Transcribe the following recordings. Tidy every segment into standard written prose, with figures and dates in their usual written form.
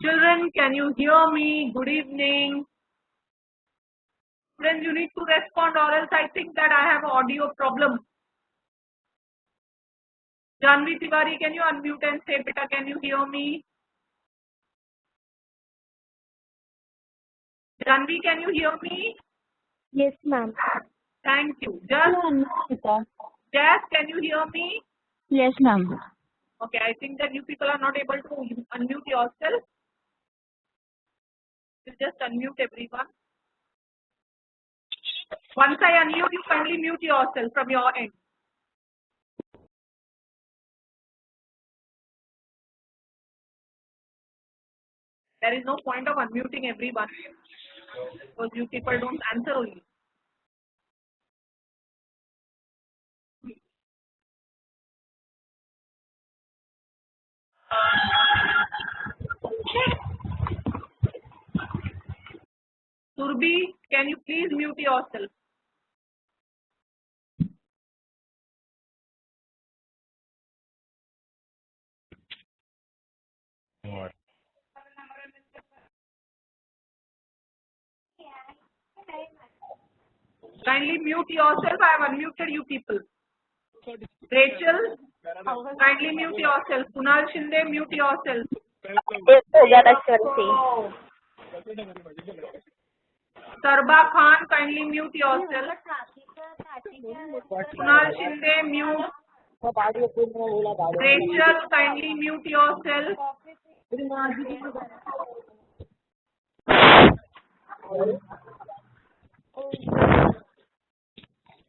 Children, can you hear me? Good evening. Friends, you need to respond or else I think that I have audio problem. Janvi Tiwari, can you unmute and say, beta, can you hear me? Janvi, can you hear me? Yes, ma'am. Thank you. Jess, can you hear me? Yes, ma'am. Okay, I think that you people are not able to unmute yourself. You just unmute everyone. Once I unmute, you kindly mute yourself from your end. There is no point of unmuting everyone because you people don't answer only. Surbi, can you please mute yourself? What? Kindly mute yourself. I have unmuted you people. Rachel, kindly mute yourself. Kunal Shinde, mute yourself. Sarba Khan, kindly mute yourself. Kunal Shinde, mute. Rachel, kindly mute yourself.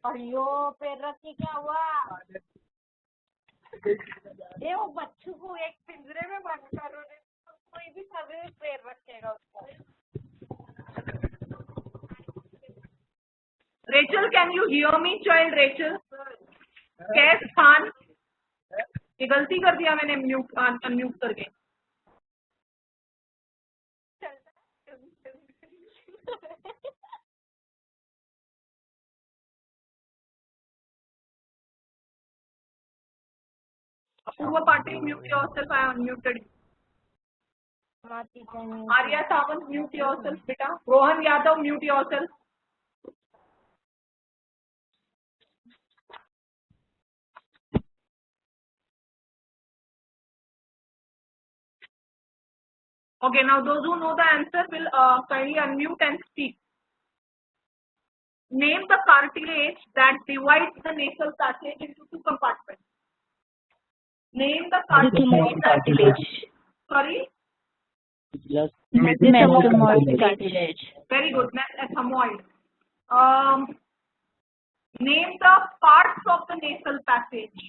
अयो पैर रख के क्या हुआ? ये वो बच्चों को एक पिंजरे में बंद करो, कोई भी कभी पैर रखेगा उसका. Rachel, can you hear me, child? Rachel, कैस खान, ये गलती कर दिया मैंने अनम्यूट करके. Apurva Patil, mute yourself. I am unmuted. Arya Sawant, mute yourself, beta. Rohan Yadav, mute yourself. Okay, now those who know the answer will kindly unmute and speak. Name the cartilage that divides the nasal passage into two compartments. Name the cartilage. Sorry? Mesomoid cartilage. Very good. Mesomoid. Name the parts of the nasal passage.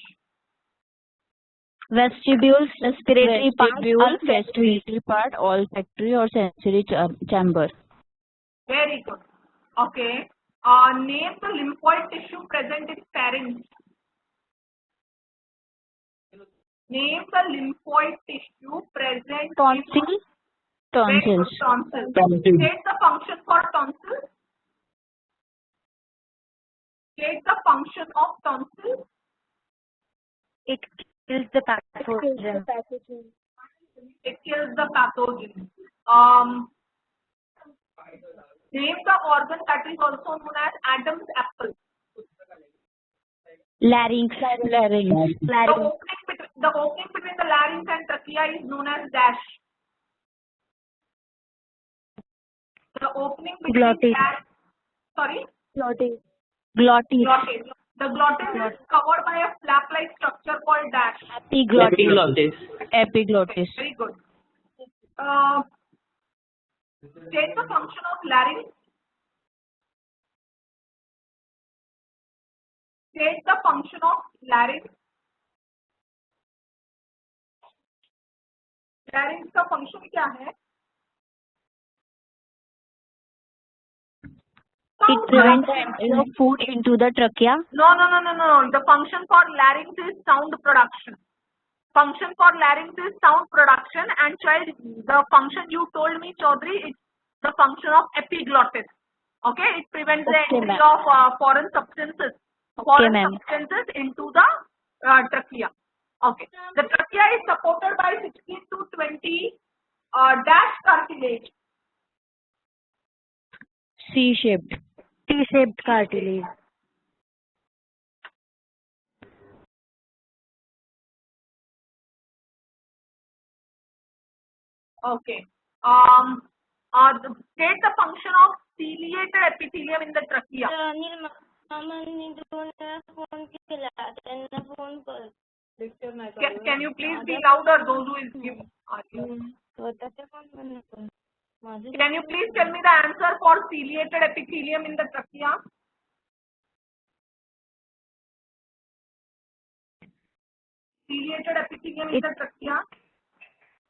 Vestibules, respiratory part, olfactory part, olfactory or sensory chamber. Very good. Okay. Name the lymphoid tissue present in pharynx. Name the lymphoid tissue present Tonsil. Tonsils. Tonsil. State the function for tonsil. State the function of tonsil. It kills the pathogen. It kills the pathogen. Name the organ that is also known as Adam's apple. Larynx. The opening between the larynx and trachea is known as dash. The opening between Glottis. Sorry? Glottis. The glottis is covered by a flap-like structure called dash. Epiglottis. Very good. State the function of larynx. State the function of larynx. Larynx का function क्या है? It prevents entry of food into the trachea. No. The function for larynx is sound production. Function for larynx is sound production, and child, the function you told me, Chaudhary, it's the function of epiglottis. Okay, it prevents the entry of foreign substances into the trachea. Okay, the trachea is supported by 16 to 20 dash cartilage. C-shaped. T-shaped cartilage. Okay. State the function of ciliated epithelium in the trachea. Can you please be louder, those who is giving? Can you please tell me the answer for ciliated epithelium in the trachea? Ciliated epithelium in the trachea.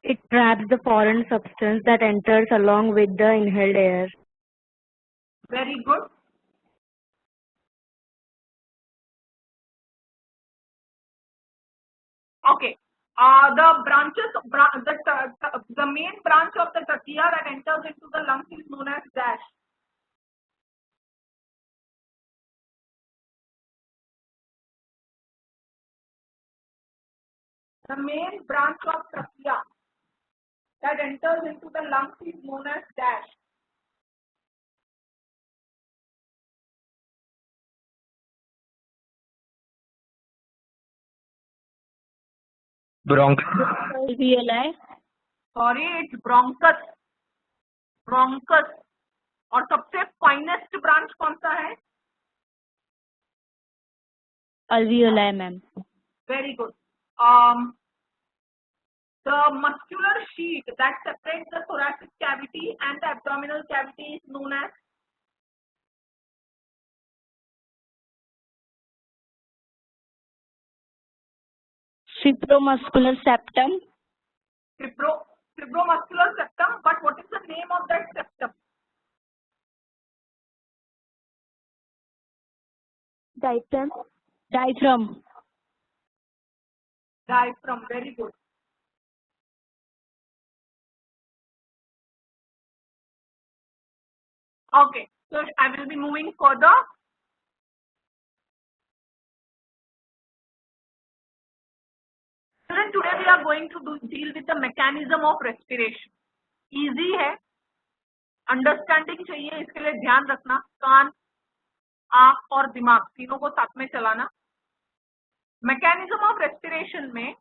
It traps the foreign substance that enters along with the inhaled air. Very good. Okay. The main branch of the trachea that enters into the lungs is known as dash. The main branch of trachea that enters into the lungs is known as dash. Alveoli. Sorry, it's bronchus. Bronchus. और सबसे finest branch कौन सा है? Alveoli, ma'am. Very good. The muscular sheet that separates the thoracic cavity and the abdominal cavity is known as Fibromuscular septum. Fibromuscular septum. But what is the name of that septum? Diaphragm. Diaphragm. Diaphragm. Very good. Okay, so I will be moving further. Children, today we are going to deal with the mechanism of respiration. Easy है, understanding चाहिए, इसके लिए ध्यान रखना, कान, आंख और दिमाग तीनों को साथ में चलाना. मैकेनिज्म ऑफ रेस्पिरेशन में,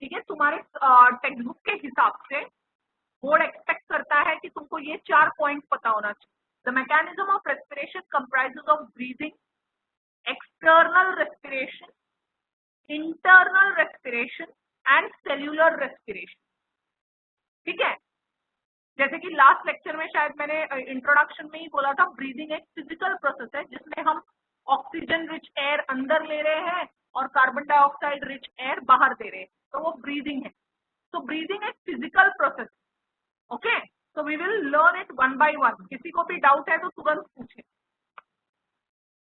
ठीक है, तुम्हारे टेक्स्ट बुक के हिसाब से बोर्ड एक्सपेक्ट करता है कि तुमको ये 4 पॉइंट पता होना चाहिए. The mechanism of respiration comprises of breathing, external respiration, internal respiration and cellular respiration. ठीक है, जैसे कि लास्ट लेक्चर में शायद मैंने इंट्रोडक्शन में ही बोला था, ब्रीदिंग एक फिजिकल प्रोसेस है जिसमें हम ऑक्सीजन रिच एयर अंदर ले रहे हैं और कार्बन डाइऑक्साइड रिच एयर बाहर दे रहे हैं, तो वो ब्रीदिंग है. तो ब्रीदिंग एक physical process. Okay, so we will learn it one by one. किसी को भी डाउट है तो तुरंत पूछे.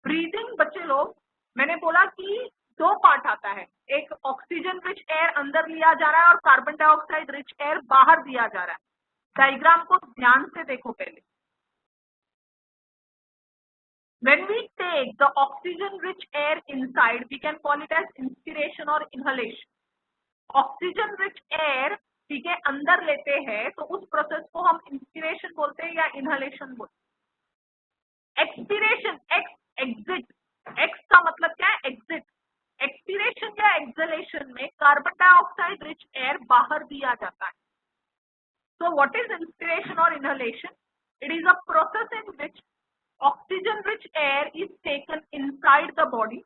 ब्रीदिंग बच्चे लोग, मैंने बोला कि 2 पार्ट आता है, एक ऑक्सीजन रिच एयर अंदर लिया जा रहा है और कार्बन डाइऑक्साइड रिच एयर बाहर दिया जा रहा है. डायग्राम को ध्यान से देखो पहले. When we take the oxygen rich air inside, we can call it as inspiration or inhalation. Oxygen rich air, ठीक है, अंदर लेते हैं तो उस प्रोसेस को हम इंस्पिरेशन बोलते हैं या इनहलेशन बोलते हैं. एक्सपिरेशन, एग्जिट, एक्स का मतलब क्या है? एग्जिट. एक्सपिरेशन या एक्सलेशन में कार्बन डाइऑक्साइड रिच एयर बाहर दिया जाता है. So what is inspiration or inhalation? It is a process in which oxygen rich air is taken inside the body.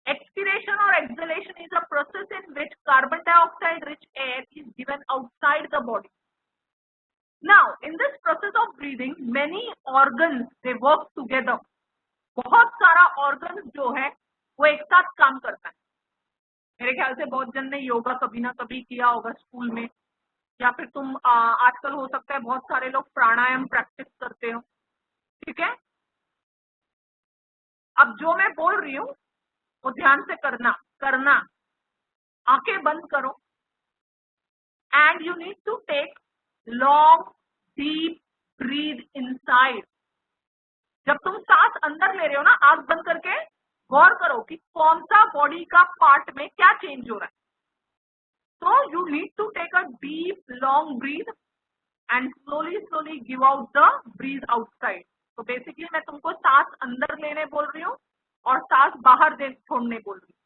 Expiration or exhalation is a process in which carbon dioxide rich air is given outside the body. Now in this process of breathing, many organs they work together. बहुत सारा organs जो है वो एक साथ काम करता है. मेरे ख्याल से बहुत जन ने योगा कभी ना कभी किया होगा स्कूल में, या फिर तुम आजकल हो सकता है बहुत सारे लोग प्राणायाम प्रैक्टिस करते हो. ठीक है, अब जो मैं बोल रही हूँ वो ध्यान से करना. आंखें बंद करो and you need to take long deep breath inside. जब तुम सांस अंदर ले रहे हो ना, आंख बंद करके गौर करो कि कौन सा बॉडी का पार्ट में क्या चेंज हो रहा है. So you need to take a deep long breath and slowly give out the breathe outside. तो बेसिकली मैं तुमको सांस अंदर लेने बोल रही हूँ और सांस बाहर छोड़ने बोल रही हूँ,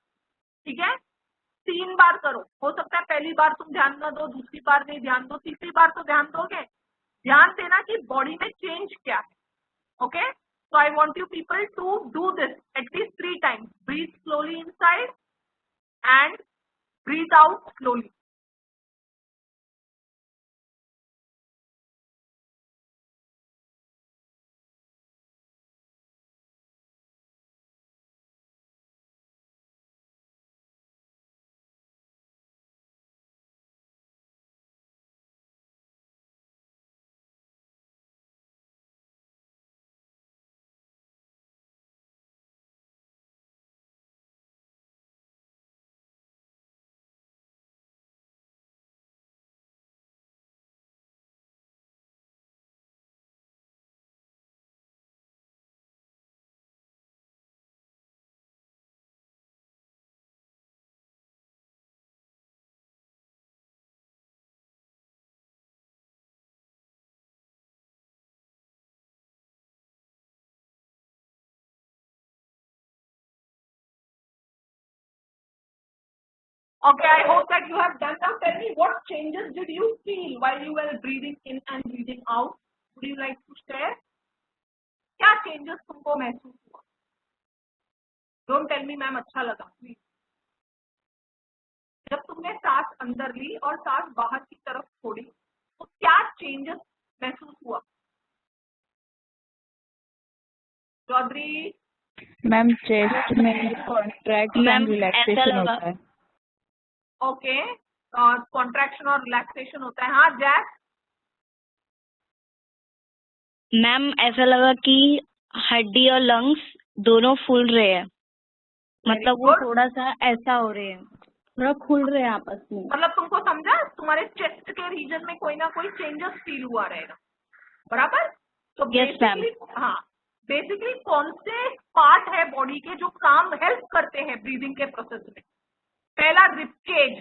ठीक है? 3 बार करो। हो सकता है पहली बार तुम ध्यान न दो, दूसरी बार नहीं ध्यान दो, तीसरी बार तो ध्यान दोगे। ध्यान देना कि बॉडी में चेंज क्या है। Okay, so I want you people to do this at least 3 times. Breathe slowly inside and breathe out slowly. Okay, I hope that you have done. Now tell me, what changes did you feel while you were breathing in and breathing out? Would you like to share? क्या changes तुमको महसूस हुआ? Don't tell me ma'am अच्छा लगा, please. जब तुमने सांस अंदर ली और सांस बाहर की तरफ छोड़ी तो क्या चेंजेस महसूस हुआ? चौधरी मैम चेस्ट में कॉन्ट्रैक्ट एंड रिलैक्सेशन होता है। ओके, कॉन्ट्रैक्शन और रिलैक्सेशन होता है। हाँ जैक? मैम ऐसा लगा कि हड्डी और लंग्स दोनों फूल रहे हैं, मतलब वो थोड़ा सा ऐसा हो रहे हैं, थोड़ा खुल रहे हैं आपस में। मतलब तुमको समझा, तुम्हारे चेस्ट के रीजन में कोई ना कोई चेंजेस फील हुआ रहेगा, बराबर? तो बेसिकली हाँ, बेसिकली कौन से पार्ट है बॉडी के जो काम हेल्प करते हैं ब्रीदिंग के प्रोसेस में? पहला रिब केज,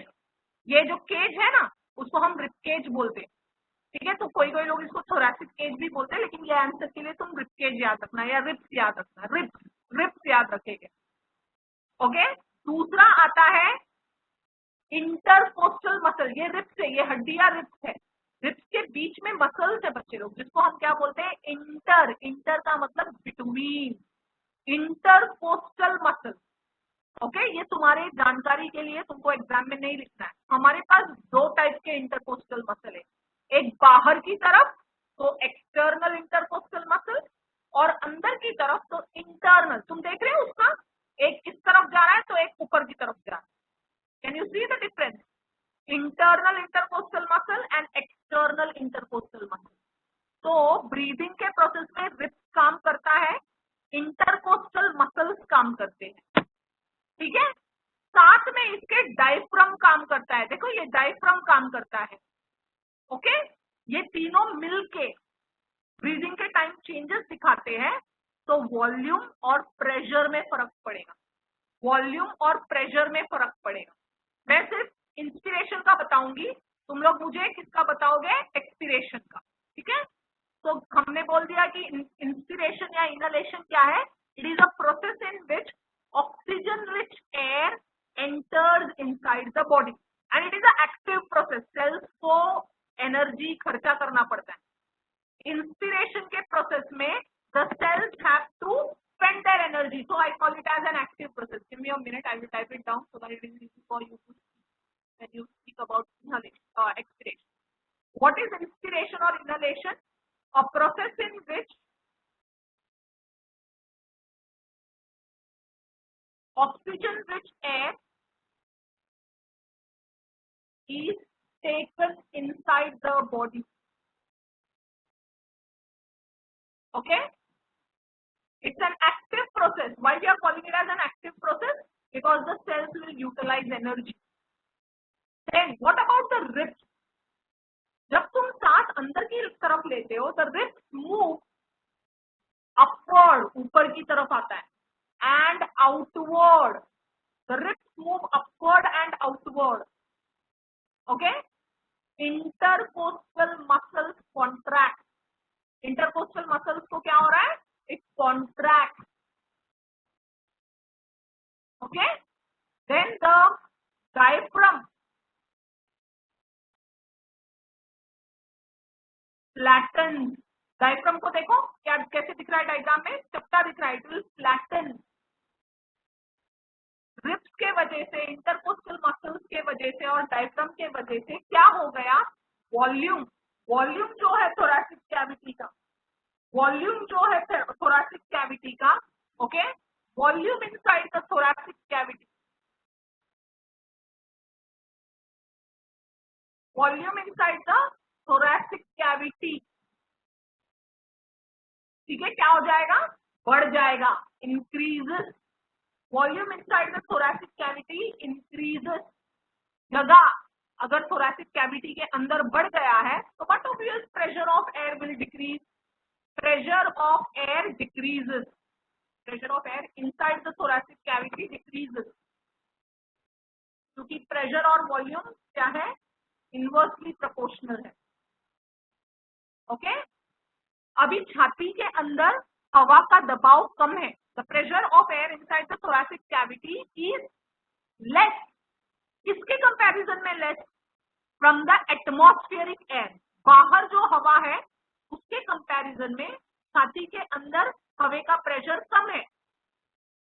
ये जो केज है ना उसको हम रिब केज बोलते हैं, ठीक है? तो कोई कोई लोग इसको थोरैसिक केज भी बोलते हैं, लेकिन ये आंसर के लिए तुम रिब केज याद रखना या रिब्स याद रखना, रिब्स याद रखेंगे। ओके, दूसरा आता है इंटरकोस्टल मसल। ये रिब्स है, ये हड्डियां रिब्स है, रिब्स के बीच में मसल्स है बच्चे लोग, जिसको हम क्या बोलते हैं? इंटर का मतलब बिटवीन, इंटरकोस्टल मसल। ओके, ये तुम्हारे जानकारी के लिए, तुमको एग्जाम में नहीं लिखना है। हमारे पास 2 टाइप के इंटरकोस्टल मसल है, एक बाहर की तरफ तो एक्सटर्नल इंटरकोस्टल मसल, और अंदर की तरफ तो इंटरनल। तुम देख रहे हो उसका, एक इस तरफ जा रहा है तो एक ऊपर की तरफ जा रहा है। Can you see the difference? Internal intercostal muscle and external intercostal muscle. तो ब्रीदिंग के प्रोसेस में रिब्स काम करता है, इंटरकोस्टल मसल्स काम करते हैं, ठीक है? साथ में इसके डायफ्राम काम करता है। देखो ये डायफ्राम काम करता है। ओके, ये तीनों मिलके ब्रीदिंग के टाइम चेंजेस दिखाते हैं। तो वॉल्यूम और प्रेशर में फर्क पड़ेगा, वॉल्यूम और प्रेशर में फर्क पड़ेगा। मैं सिर्फ इंस्पिरेशन का बताऊंगी, तुम लोग मुझे किसका बताओगे? एक्सपिरेशन का, ठीक है? तो हमने बोल दिया कि इंस्पिरेशन या इनहेलेशन क्या है? It is a process in which oxygen rich air enters inside the body and it is a active process. Cells को एनर्जी खर्चा करना पड़ता है। इंस्पिरेशन के प्रोसेस में the cells have to spend their energy, so I call it as an active process. Give me a minute, I will type it down so that it is easy for you to see when you speak about inhalation, expiration. What is inspiration or inhalation? A process in which oxygen rich air is taken inside the body. Okay, it's an active process. Why we are calling it as an active process? Because the cells will utilize energy. Then what about the ribs? जब तुम सांस अंदर की तरफ लेते हो, the ribs move upward, ऊपर की तरफ आता है, and outward. The ribs move upward and outward. Okay, intercostal muscles flatten. Diaphragm को देखो क्या कैसे दिख रहा है डायग्राम में, चपटा दिख रहा है, इट विल फ्लैटन। रिब्स के वजह से, इंटरकोस्टल मसल्स के वजह से और डायफ्राम के वजह से क्या हो गया, वॉल्यूम, वॉल्यूम जो है थोरैसिक कैविटी का, वॉल्यूम जो है थोरैसिक कैविटी का, okay, volume inside the thoracic cavity, volume inside the thoracic cavity, ठीक है, क्या हो जाएगा, बढ़ जाएगा, increases, volume inside the thoracic cavity increases. जगह अगर थोरैसिक कैविटी के अंदर बढ़ गया है तो what obvious, pressure of air will decrease, pressure of air decreases, pressure of air inside the thoracic cavity decreases, क्योंकि प्रेशर और वॉल्यूम क्या है, इनवर्सली प्रोपोर्शनल है, ओके। अभी छाती के अंदर हवा का दबाव कम है, the pressure of air inside the thoracic cavity is less, किसके कंपैरिजन में less, from the atmospheric air, बाहर जो हवा है उसके कंपैरिजन में छाती के अंदर हवा का प्रेशर कम है।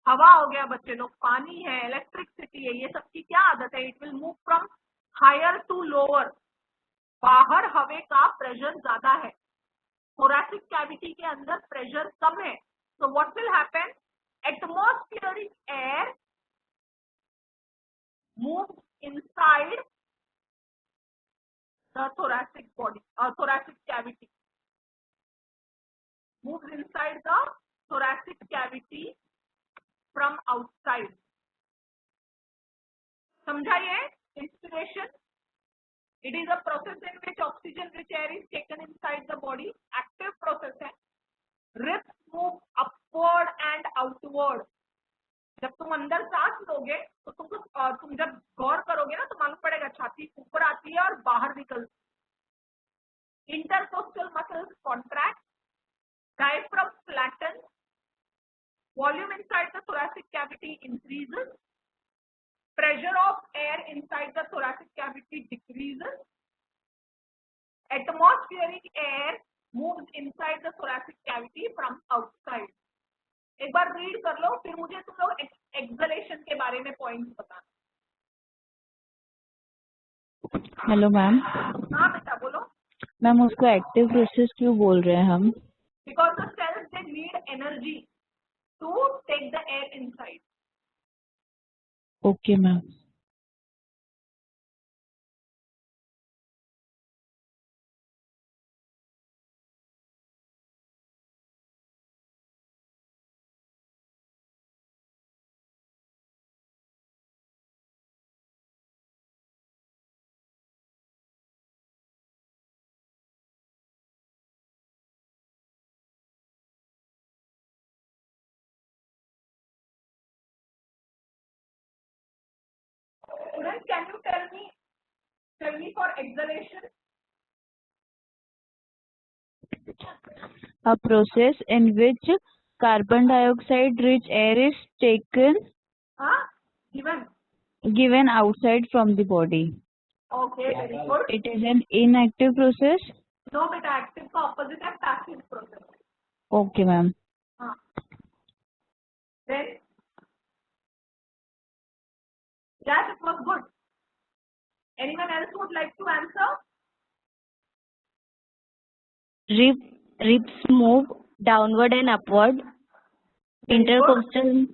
हवा हो गया बच्चे लोग, पानी है, इलेक्ट्रिसिटी है, ये सब की क्या आदत है, it will move from higher to lower, बाहर हवा का प्रेशर ज्यादा है, थोरैसिक कैविटी के अंदर प्रेशर कम है, so what will happen, atmospheric air moves inside the thoracic body, thoracic cavity, moves inside the thoracic cavity from outside। समझाइए, inspiration, it is a process in which oxygen rich air is taken inside the body, active process है, ribs move upward and outward, जब तुम अंदर सांस लोगे तो तुम जब गौर करोगे ना तो मालूम पड़ेगा छाती ऊपर आती है और बाहर निकलती, intercostal muscles contract, diaphragm flatten, volume inside the thoracic cavity increases, pressure of air inside the thoracic cavity decreases, atmospheric air moves inside the thoracic cavity from outside। एक बार रीड कर लो, फिर मुझे तुम लोग एक्सलेशन के बारे में पॉइंट्स बताना। Hello ma'am. हाँ बेटा बोलो। मैम उसको एक्टिव प्रोसेस क्यों बोल रहे हैं हम? Because the cells they need energy to take the air inside. Okay ma'am. Students, can you tell me for exhalation? A process in which carbon dioxide rich air is taken given outside from the body. Okay, very good. It is an inactive process. No beta, active का opposite है passive process। Okay ma'am. हाँ। Then yes, it was good. Anyone else would like to answer? Ribs move downward and upward. Intercostal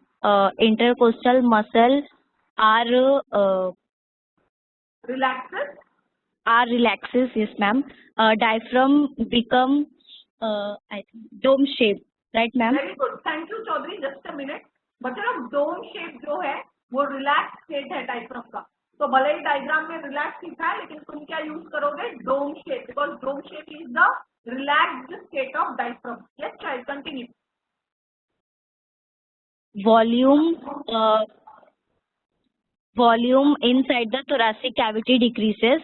muscle are relaxes. Yes, ma'am. Diaphragm become I think dome shape, right, ma'am? Very good. Thank you, Chaudhary. Just a minute. बच्चे लोग dome shape जो है वो relax state है diaphragm का, तो भले ही diagram में रिलैक्स लिखा है लेकिन तुम क्या यूज करोगे, dome shape, because dome shape is the relaxed state of diaphragm. Yes child, continue. Volume inside the thoracic cavity decreases.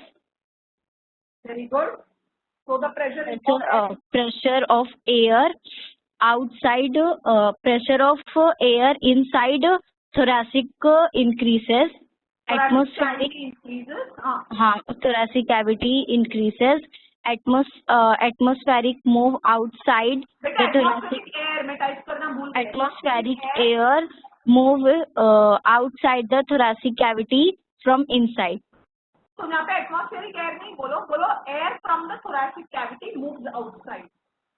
Very good. So the pressure of air outside, pressure of air inside thoracic increases. Atmospheric increases. thoracic cavity increases. atmospheric move outside बेटा the thoracic atmospheric air में type करना भूल गए। atmospheric air move outside the thoracic cavity from inside. तो यहाँ पे atmospheric air नहीं बोलो, बोलो air from the thoracic cavity moves outside.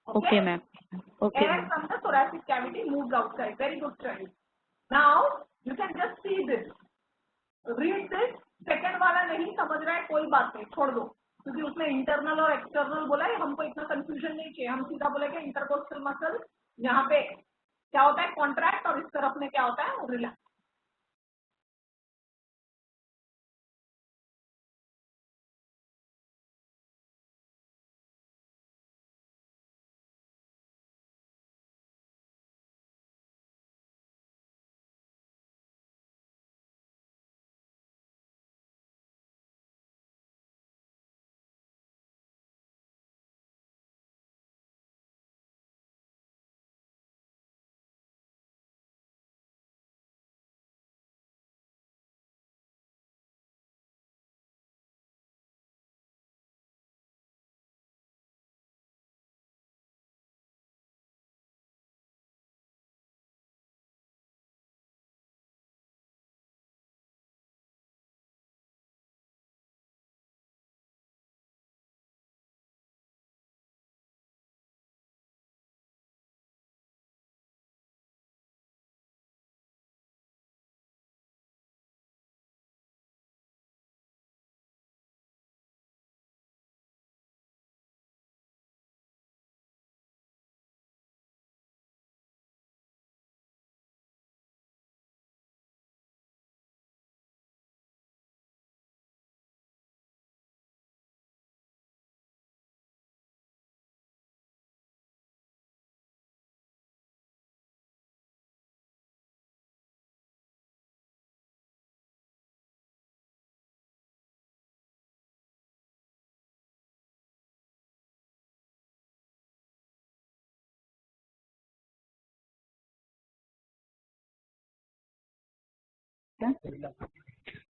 Okay, ma'am. Okay, Air ma'am. from the thoracic cavity moves outside. Very good study. Now you can just see this. Read this. Second वाला नहीं समझ रहा है कोई बात नहीं, छोड़ दो, क्योंकि उसमें इंटरनल और एक्सटर्नल बोला है, हमको इतना कंफ्यूजन नहीं चाहिए। हम सीधा बोलेंगे इंटरकोस्टल मसल यहाँ पे क्या होता है कॉन्ट्रैक्ट, और इस तरफ में क्या होता है relax.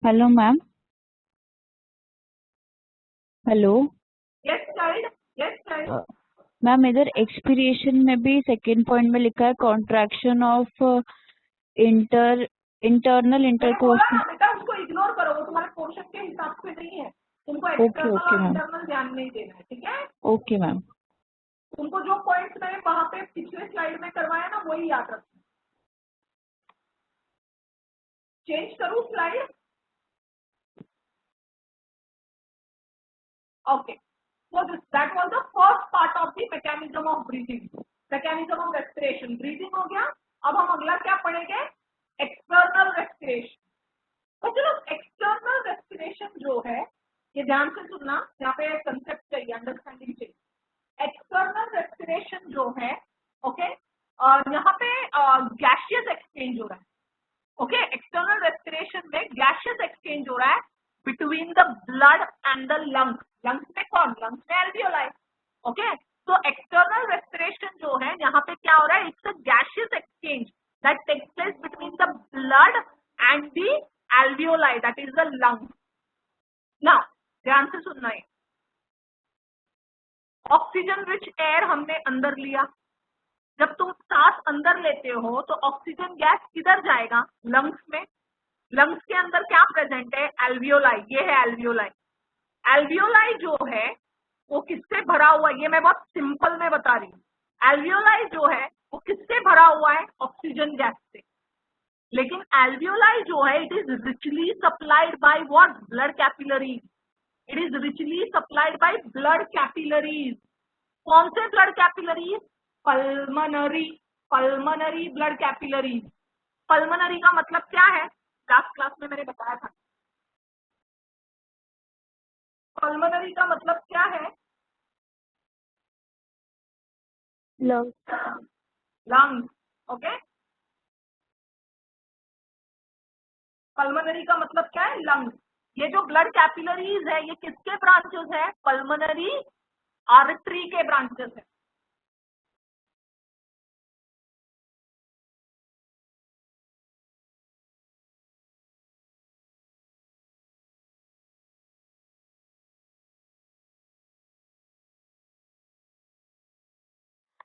Hello ma'am. Hello yes child, yes child. Ma'am, इधर एक्सपीरिएशन में भी सेकेंड पॉइंट में लिखा है कॉन्ट्रैक्शन ऑफ इंटरनल इंटरकोस्टल। बेटा उसको इग्नोर करो, वो तुम्हारे पोर्शन के हिसाब से नहीं है, तुमको ओके एक्सटर्नल ओके और मैम, इंटरनल ध्यान नहीं देना है, ठीक है। Okay ma'am. तुमको जो पॉइंट्स मैंने वहां पे पिछले स्लाइड में करवाया ना वही याद रखना। चेंज करूं slide? Okay, so that was the first part of the mechanism of breathing, mechanism of respiration. breathing हो गया। अब हम अगला क्या पढ़ेंगे? External respiration. तो चलो एक्सटर्नल रेस्पिरेशन जो है, ये ध्यान से सुनना, यहाँ पे कंसेप्ट चाहिए, अंडरस्टैंडिंग चाहिए। एक्सटर्नल रेस्पिरेशन जो है, ओके, यहाँ पे गैसियस एक्सचेंज हो रहा है। ओके, एक्सटर्नल रेस्पिरेशन में गैसियस एक्सचेंज हो रहा है between the blood and the lungs. Lungs में कौन? लंग्स में एल्वियोलाई। ओके, तो एक्सटर्नल रेस्पिरेशन जो है यहाँ पे क्या हो रहा है? It's a gaseous exchange that takes place between the blood and the alveoli, that is the lungs. Now ध्यान से सुनना है, ऑक्सीजन रिच एयर हमने अंदर लिया। जब तुम सांस अंदर लेते हो तो ऑक्सीजन गैस किधर जाएगा? लंग्स में। लंग्स के अंदर क्या प्रेजेंट है? एल्वियोलाई। ये है एल्वियोलाई। एल्वियोलाई जो है वो किससे भरा हुआ है? ये मैं बहुत सिंपल में बता रही हूँ। एल्वियोलाई जो है वो किससे भरा हुआ है? ऑक्सीजन गैस से। लेकिन एल्वियोलाई जो है it is richly supplied by what? Blood capillaries. It is richly supplied by blood capillaries. कौन से blood capillaries? Pulmonary, pulmonary blood capillaries. Pulmonary का मतलब क्या है? लास्ट क्लास में मैंने बताया था। पल्मनरी का मतलब क्या है? Lungs. लंग्स। ओके, पल्मनरी का मतलब क्या है? लंग्स। ये जो ब्लड कैपिलरीज है ये किसके ब्रांचेस है? पल्मनरी आर्टरी के ब्रांचेस है।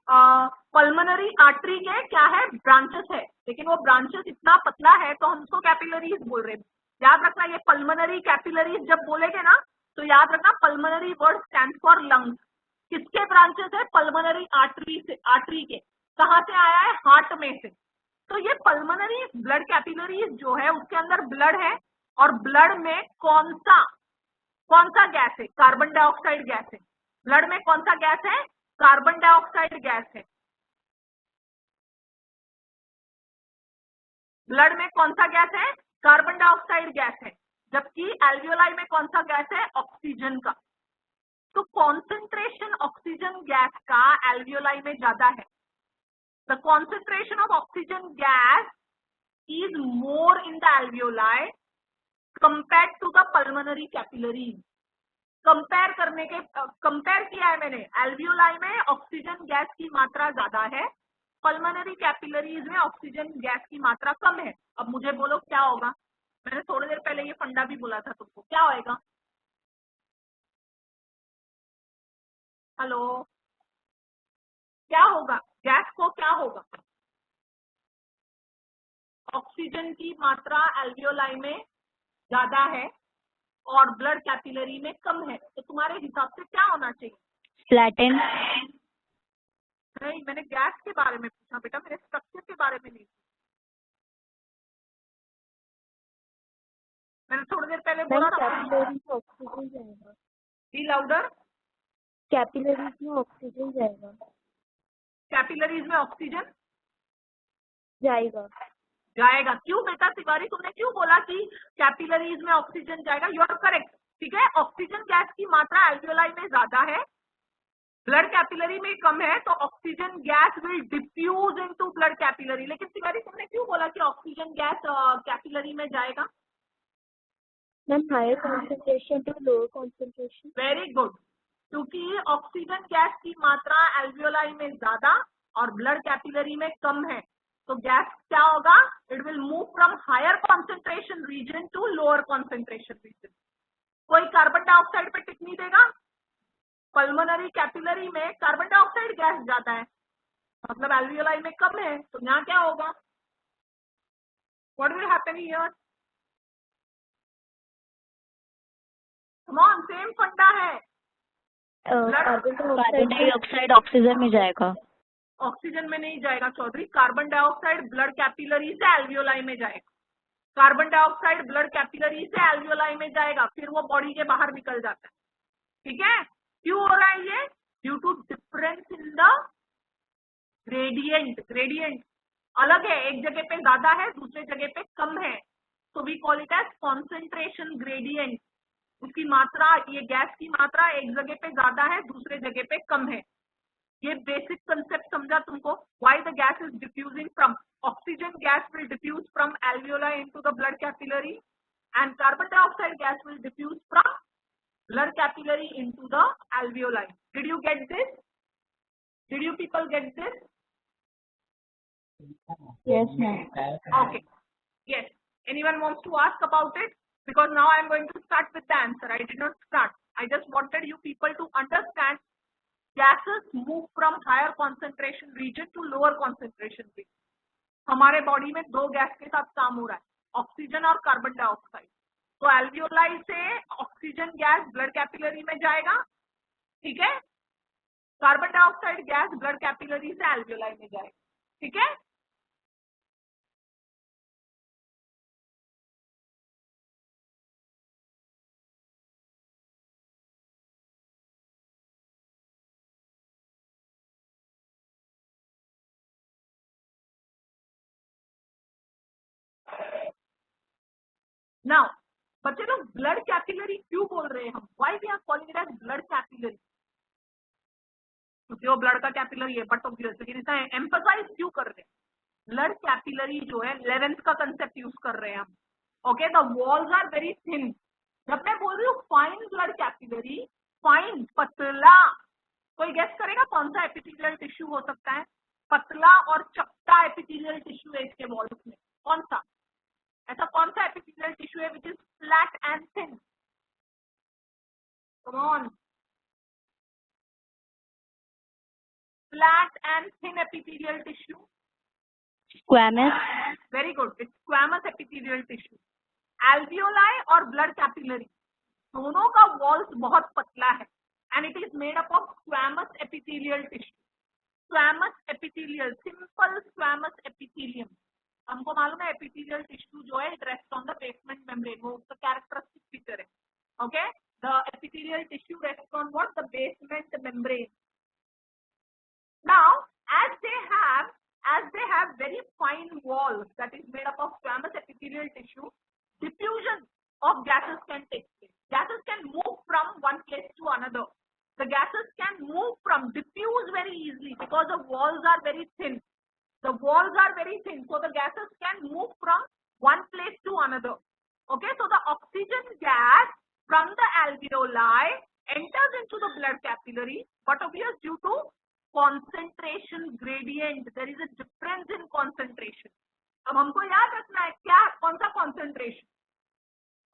पल्मोनरी आर्टरी के क्या है, ब्रांचेस है, लेकिन वो ब्रांचेस इतना पतला है तो हम उसको कैपिलरीज बोल रहे हैं। याद रखना, ये पल्मोनरी कैपिलरीज जब बोलेगे ना तो याद रखना pulmonary word stand for lungs. किसके ब्रांचेस है, पल्मोनरी आर्टरी से, आर्टरी के कहाँ से आया है, हार्ट में से। तो ये पल्मोनरी ब्लड कैपिलरीज जो है उसके अंदर ब्लड है, और ब्लड में कौन सा गैस है, कार्बन डाइऑक्साइड गैस है। ब्लड में कौन सा गैस है, कार्बन डाइऑक्साइड गैस है। ब्लड में कौन सा गैस है, कार्बन डाइऑक्साइड गैस है, जबकि एल्वियोलाई में कौन सा गैस है, ऑक्सीजन का। तो कॉन्सेंट्रेशन ऑक्सीजन गैस का एल्वियोलाई में ज्यादा है। The concentration of oxygen gas is more in the alveoli compare to the pulmonary capillaries. Compare किया है मैंने, एल्वियोलाई में ऑक्सीजन गैस की मात्रा ज्यादा है, पल्मोनरी कैपिलरीज में ऑक्सीजन गैस की मात्रा कम है। अब मुझे बोलो क्या होगा, मैंने थोड़ी देर पहले ये फंडा भी बोला था तुमको, क्या होएगा, हेलो, क्या होगा, गैस को क्या होगा, ऑक्सीजन की मात्रा एल्वियोलाई में ज्यादा है और ब्लड कैपिलरी में कम है, तो तुम्हारे हिसाब से क्या होना चाहिए, फ्लैटन। नहीं, मैंने गैस के बारे में पूछा बेटा, मेरे स्ट्रक्चर के बारे में नहीं। मैंने थोड़ी देर पहले बोला था, कैपिलरीज में ऑक्सीजन जाएगा, बी लाउडर, कैपिलरीज में ऑक्सीजन जाएगा, कैपिलरीज में ऑक्सीजन जाएगा। क्यों बेटा तिवारी, तुमने क्यों बोला कि कैपिलरीज में ऑक्सीजन जाएगा, यू आर करेक्ट, ठीक है। ऑक्सीजन गैस की मात्रा एल्वियोलाई में ज्यादा है, ब्लड कैपिलरी में कम है, तो oxygen gas will diffuse into blood capillary. लेकिन तिवारी तुमने क्यों बोला कि ऑक्सीजन गैस कैपिलरी में जाएगा, ma'am higher concentration to lower concentration. Very good, क्योंकि ऑक्सीजन गैस की मात्रा एल्वियोलाई में ज्यादा और ब्लड कैपिलरी में कम है, तो गैस क्या होगा, it will move from higher concentration region to lower concentration region. कोई कार्बन डाइऑक्साइड पे टिक नहीं देगा, पल्मोनरी कैपिलरी में कार्बन डाइऑक्साइड गैस ज्यादा है, मतलब एल्वियोलाई में कम है, तो यहाँ क्या होगा, what will happen here, come on, same फंडा है। कार्बन डाइऑक्साइड ऑक्सीजन में जाएगा, ऑक्सीजन में नहीं जाएगा Chaudhary, carbon dioxide blood capillary से एल्वियोलाई में जाएगा, कार्बन डाइऑक्साइड ब्लड कैपिलरी से एल्वियोलाई में जाएगा, फिर वो बॉडी के बाहर निकल जाता है, ठीक है। क्यों हो रहा है ये, due to difference in the gradient अलग है, एक जगह पे ज्यादा है, दूसरे जगह पे कम है, तो we call it as concentration gradient. उसकी मात्रा, ये गैस की मात्रा एक जगह पे ज्यादा है, दूसरे जगह पे कम है। ये बेसिक कंसेप्ट समझा तुमको, why the gas is diffusing from, oxygen gas will diffuse from alveoli into the blood capillary and carbon dioxide gas will diffuse from blood capillary into the alveoli. Did you get this? Did you people get this? Yes, ma'am. Okay. Yes. Anyone wants to ask about it? Because now I am going to start with the answer. I did not start. I just wanted you people to understand gases move from higher concentration region to lower concentration region. हमारे body में दो gas के साथ काम हो रहा है, oxygen और कार्बन डाइऑक्साइड। तो एल्वियोलाई से ऑक्सीजन गैस ब्लड कैपिलरी में जाएगा, ठीक है, carbon dioxide gas blood capillary से एल्वियोलाई में जाएगा, ठीक है। नाउ बच्चे लोग ब्लड कैपिलरी क्यों बोल रहे हैं हम, why we are calling it as blood capillary, क्योंकि वो ब्लड का कैपिलरी है, बट लेकिन इसका एम्फसाइज क्यों कर रहे हैं, ब्लड कैपिलरी जो है लेवेंथ का कंसेप्ट यूज कर रहे हैं हम, okay. The walls are very thin, जब मैं बोल रही हूँ फाइन ब्लड कैपिलरी, फाइन पतला, कोई गेस करेगा कौन सा एपिथेलियल टिश्यू हो सकता है, पतला और चपटा एपिथेलियल टिश्यू है इसके वॉल्स में, कौन सा, ऐसा कौन सा एपिथेलियल टिश्यू है which is flat and thin, come on, flat and thin epithelial tissue? Squamous. Very good. It's squamous epithelial tissue. Alveoli और blood capillary दोनों का walls बहुत पतला है and it is made up of squamous epithelial tissue. Squamous epithelial, simple squamous epithelium. हमको मालूम है epithelial tissue जो है it rests on the basement membrane. वो उसका characteristic feature है. Okay? The epithelial tissue rests on what? The basement membrane. Now, as they have very fine walls that is made up of squamous epithelial tissue, diffusion of gases can take place. Gases can move from one place to another. The gases can move from diffuse very easily because the walls are very thin. The walls are very thin, so the gases can move from one place to another. Okay, so the oxygen gas from the alveoli enters into the blood capillary, but obviously due to concentration gradient, there is a difference in concentration. अब हमको याद रखना है क्या कौन सा concentration.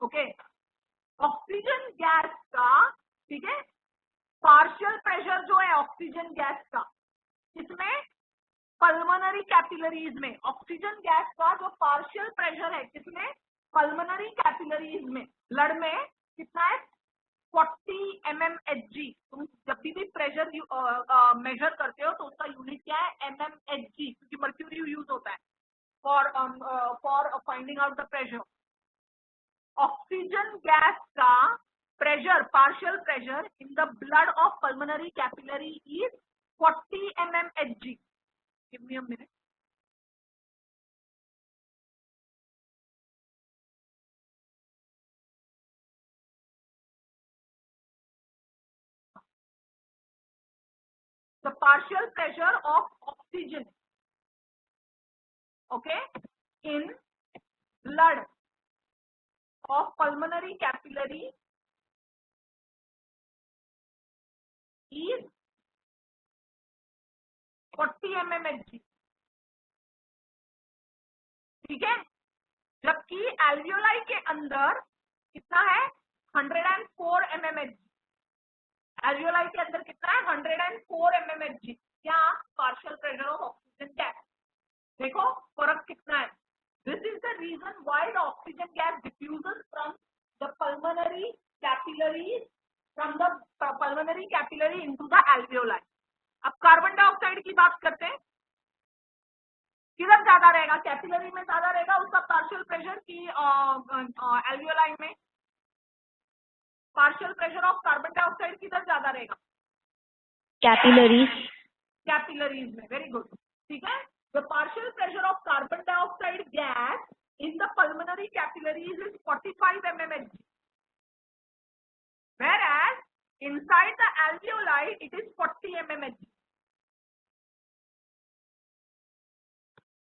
Okay, oxygen gas का, ठीक है, पार्शियल प्रेशर जो है ऑक्सीजन गैस का इसमें पल्मोनरी कैपिलरीज में, ऑक्सीजन गैस का जो पार्शियल प्रेशर है किसमें, पल्मोनरी कैपिलरीज में, ब्लड में कितना है 40 mmHg. तुम जब भी प्रेशर मेजर करते हो तो उसका यूनिट क्या है mmHg, क्योंकि मर्क्यूरी यूज होता है for finding out the pressure. Oxygen gas का pressure, partial pressure in the blood of pulmonary capillary is 40 mmHg. Give me a minute. The partial pressure of oxygen, okay, in blood of pulmonary capillary is 40 mmHg. ठीक है, जबकि alveoli के अंदर कितना है 104 mmHg. Alveoli के अंदर कितना है 104 mmHg. क्या partial pressure of oxygen gas. देखो फर्क कितना है. This is the reason why the oxygen gas diffuses from the pulmonary capillaries into the alveoli. अब कार्बन डाइऑक्साइड की बात करते हैं, किधर ज्यादा रहेगा, कैपिलरी में ज्यादा रहेगा उसका पार्शियल प्रेशर की एल्वियोलाई में. Partial pressure of carbon dioxide किधर ज्यादा रहेगा, कैपिलरीज में. Very good. ठीक है, the partial pressure of carbon dioxide gas in the pulmonary capillaries is 45 mmHg, whereas inside the alveoli it is 40 mmHg.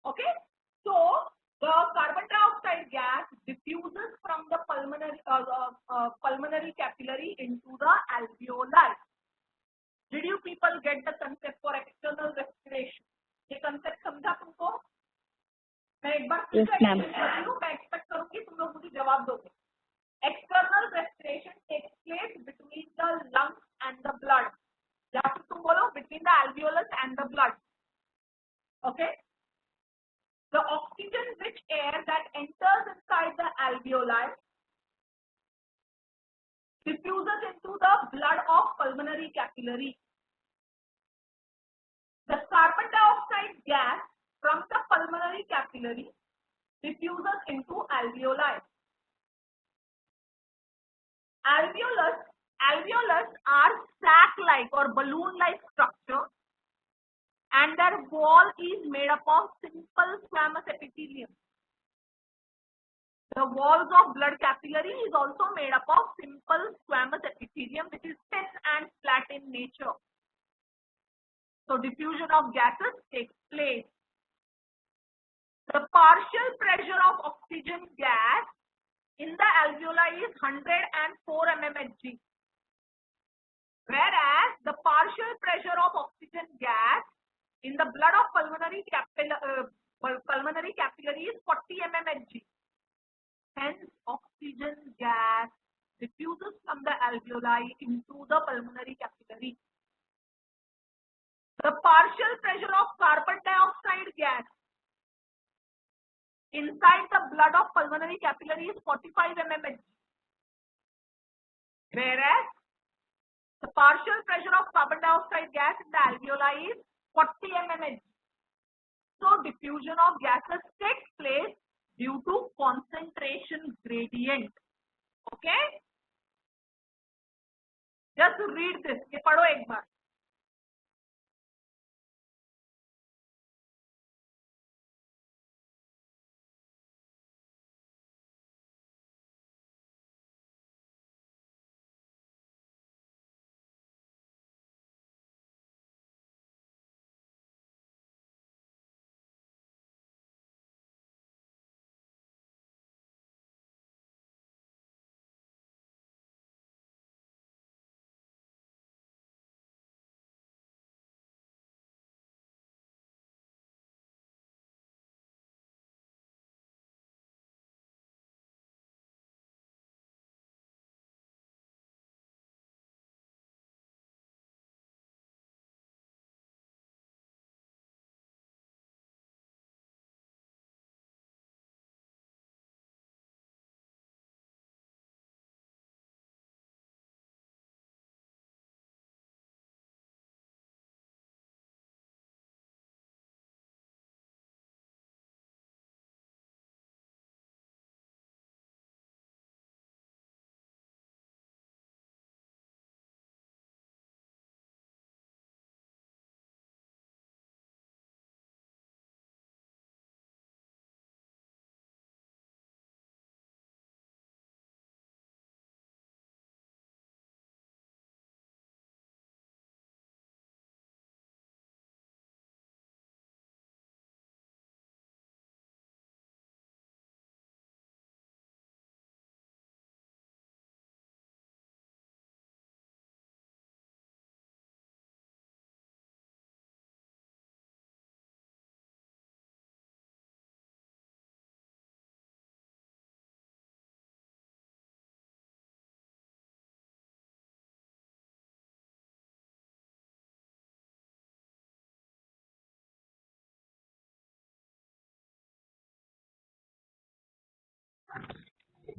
Okay, so the carbon dioxide gas diffuses from the pulmonary capillary into the alveoli. Did you people get the concept for external respiration? ये concept समझा तुमको? मैं एक बार फिर explain कर दूं, मैं expect करूंगी तुम लोग मुझे जवाब दोगे. External respiration takes place between the lungs and the blood, या फिर तुम बोलो between the alveolus and the blood. Okay, the oxygen rich air that enters inside the alveoli diffuses into the blood of pulmonary capillary. The carbon dioxide gas from the pulmonary capillary diffuses into alveoli. Alveolus are sac-like or balloon-like structure, and their wall is made up of simple squamous epithelium. The walls of blood capillary is also made up of simple squamous epithelium, which is thin and flat in nature. So diffusion of gases takes place. The partial pressure of oxygen gas in the alveoli is 104 mmHg, whereas the partial pressure of oxygen gas in the blood of pulmonary capillary is 40 mmHg. Hence, oxygen gas diffuses from the alveoli into the pulmonary capillary. The partial pressure of carbon dioxide gas inside the blood of pulmonary capillary is 45 mmHg, whereas the partial pressure of carbon dioxide gas in the alveoli is 40 mmHg. So diffusion of gases takes place due to concentration gradient. Okay? Just read this. ये पढ़ो एक बार.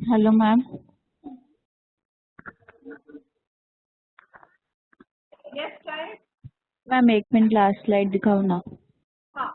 Hello ma'am. Yes, child. Ma'am 1 minute last slide दिखाओ ना. हाँ.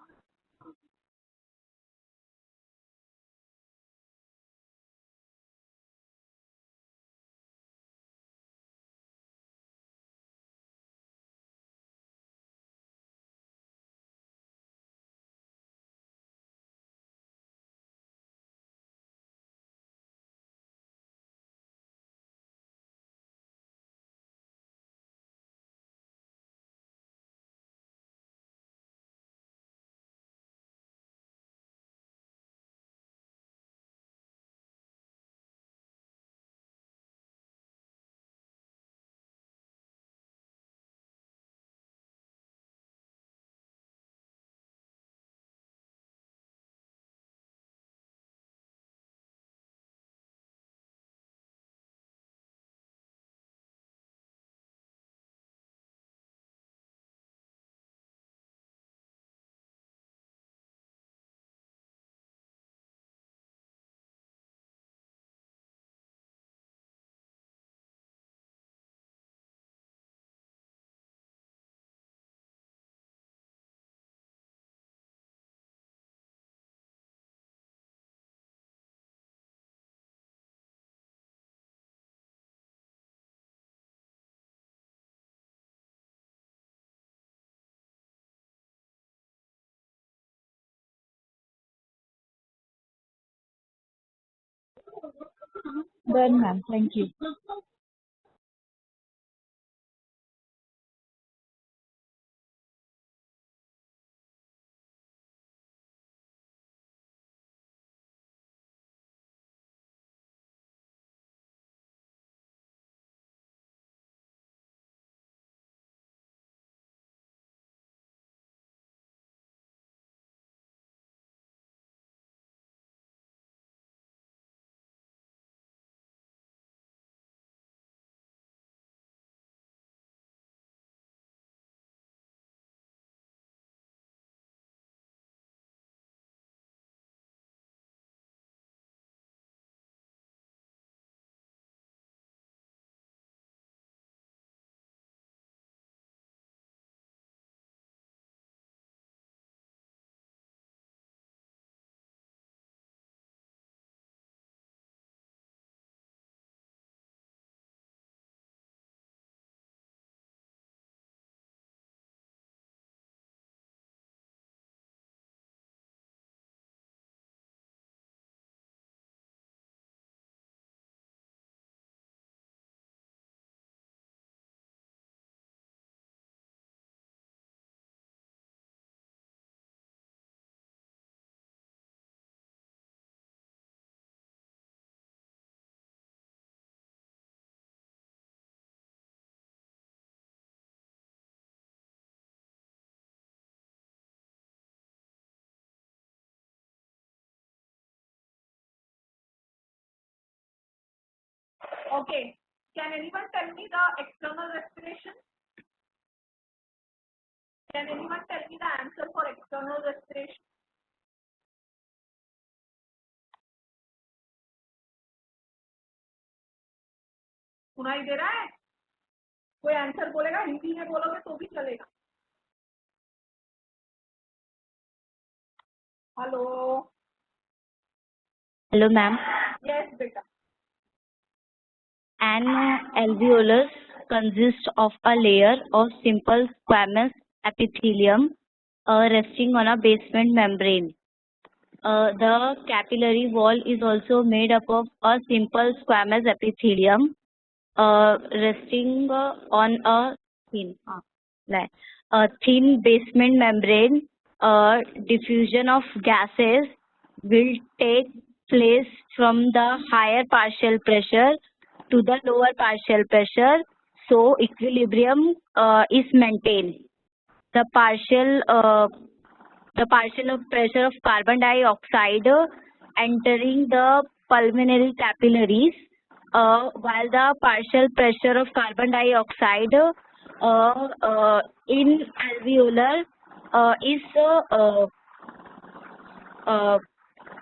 Done ma'am. Thank you. Okay. Can anyone tell me the external respiration? Can anyone tell me the answer for external respiration? सुनाई दे रहा है? कोई आंसर बोलेगा? हिंदी में बोलोगे तो भी चलेगा. Hello. Hello, ma'am. Yes, beta. An alveolus consists of a layer of simple squamous epithelium resting on a basement membrane. The capillary wall is also made up of a simple squamous epithelium resting on a thin basement membrane. Diffusion of gases will take place from the higher partial pressure to the lower partial pressure, so equilibrium is maintained. The partial pressure of carbon dioxide entering the pulmonary capillaries, while the partial pressure of carbon dioxide in alveolar is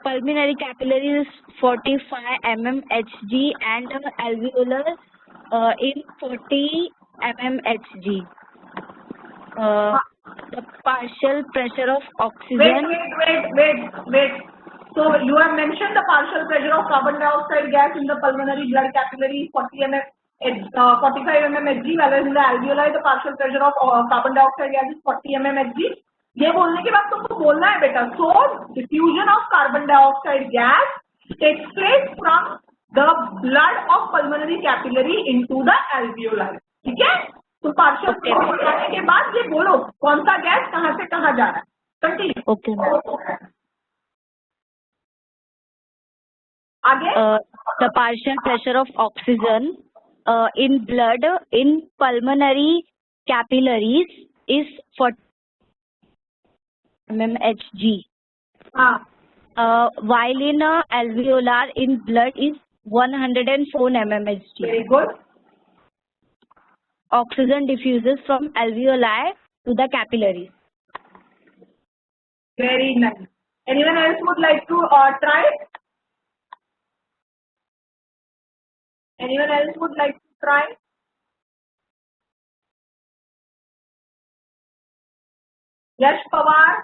pulmonary capillaries 45 mmHg and alveolar in 40 mmHg. The partial pressure of oxygen. Wait. So you have mentioned the partial pressure of carbon dioxide gas in the pulmonary blood capillary 45 mmHg, whereas in the alveoli the partial pressure of carbon dioxide gas is 40 mmHg. ये बोलने के बाद तुमको बोलना है बेटा. So diffusion of carbon dioxide gas takes place from the blood of pulmonary capillary into the alveoli. ठीक है? तो partial pressure जाने के बाद ये बोलो कौन सा गैस कहाँ से कहाँ जा रहा है. Continue. Okay. आगे. The partial pressure of oxygen in blood in pulmonary capillaries is 40 mmHg. While in alveolar in blood is 104 mmHg. Very good. Oxygen diffuses from alveoli to the capillaries. Very nice. Anyone else would like to try it? Anyone else would like to try? Yash Pawar.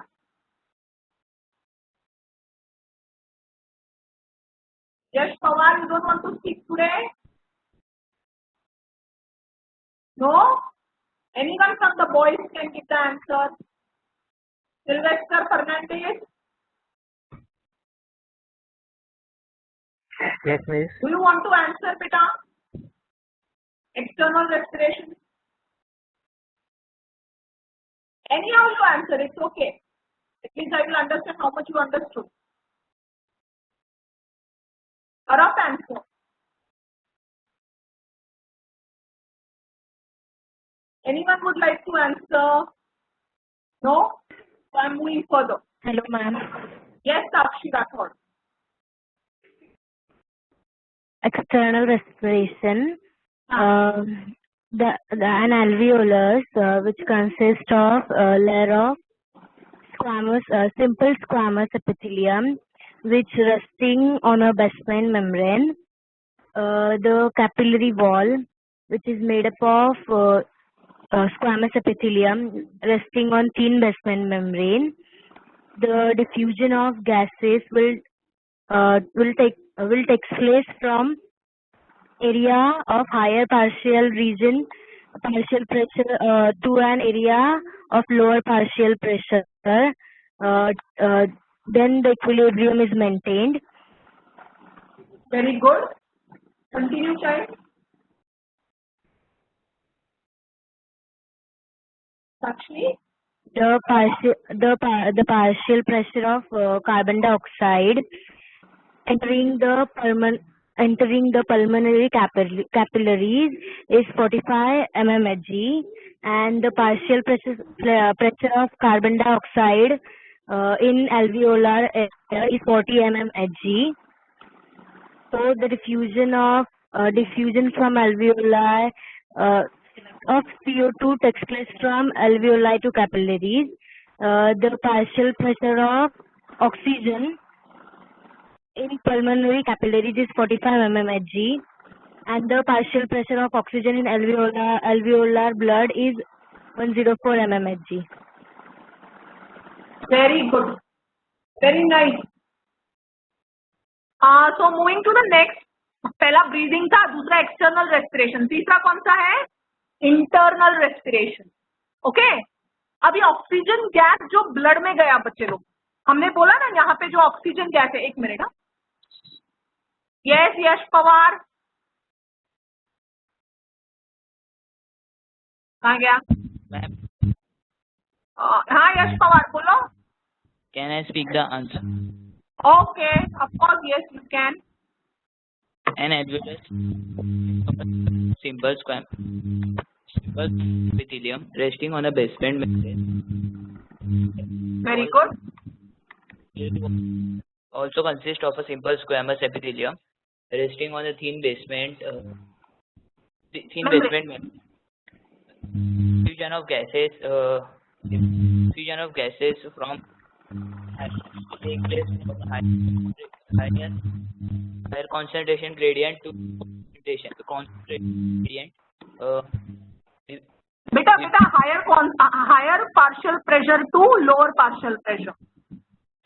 Yash Pawar, you don't want to speak today? No? Anyone from the boys can give the answer? Sylvester Fernandez? Yes, miss. Do you want to answer, beta? External respiration? Anyhow you answer, it's okay. At least I will understand how much you understood. A rough answer. Anyone would like to answer? No? So I'm moving further. Hello, ma'am. Yes, Sakshi Rathod. External respiration. An alveolus which consists of a layer of simple squamous epithelium which resting on a basement membrane. The capillary wall which is made up of squamous epithelium resting on thin basement membrane. The diffusion of gases will take place from area of higher partial pressure to an area of lower partial pressure. Then the equilibrium is maintained. Very good. Continue, child. Sakshi. The partial pressure of carbon dioxide entering the pulmonary capillaries is 45 mmHg, and the partial pressure of carbon dioxide in alveolar air is 40 mmHg. So the diffusion of diffusion from alveoli of CO2 takes place from alveoli to capillaries. The partial pressure of oxygen in pulmonary capillaries is 45 mmHg, and the partial pressure of oxygen in alveolar blood is 104 mmHg. Very good. Very nice. So moving to the next. पहला breathing था, दूसरा external respiration, तीसरा कौन सा है? Internal respiration. Okay, अभी oxygen gas जो blood में गया बच्चे लोग, हमने बोला ना यहाँ पे जो ऑक्सीजन गैस है, एक मिनट. यस यश पवार कहाँ गया? हाँ यश पवार बोलो. Can I speak the answer? Okay, of course, yes, you can. An alveolus, simple epithelium resting on a basement membrane. Very good. Also consists of a simple squamous epithelium resting on a thin basement membrane. Diffusion of gases from take place from higher concentration gradient to concentration gradient. बेटा higher partial pressure to lower partial pressure.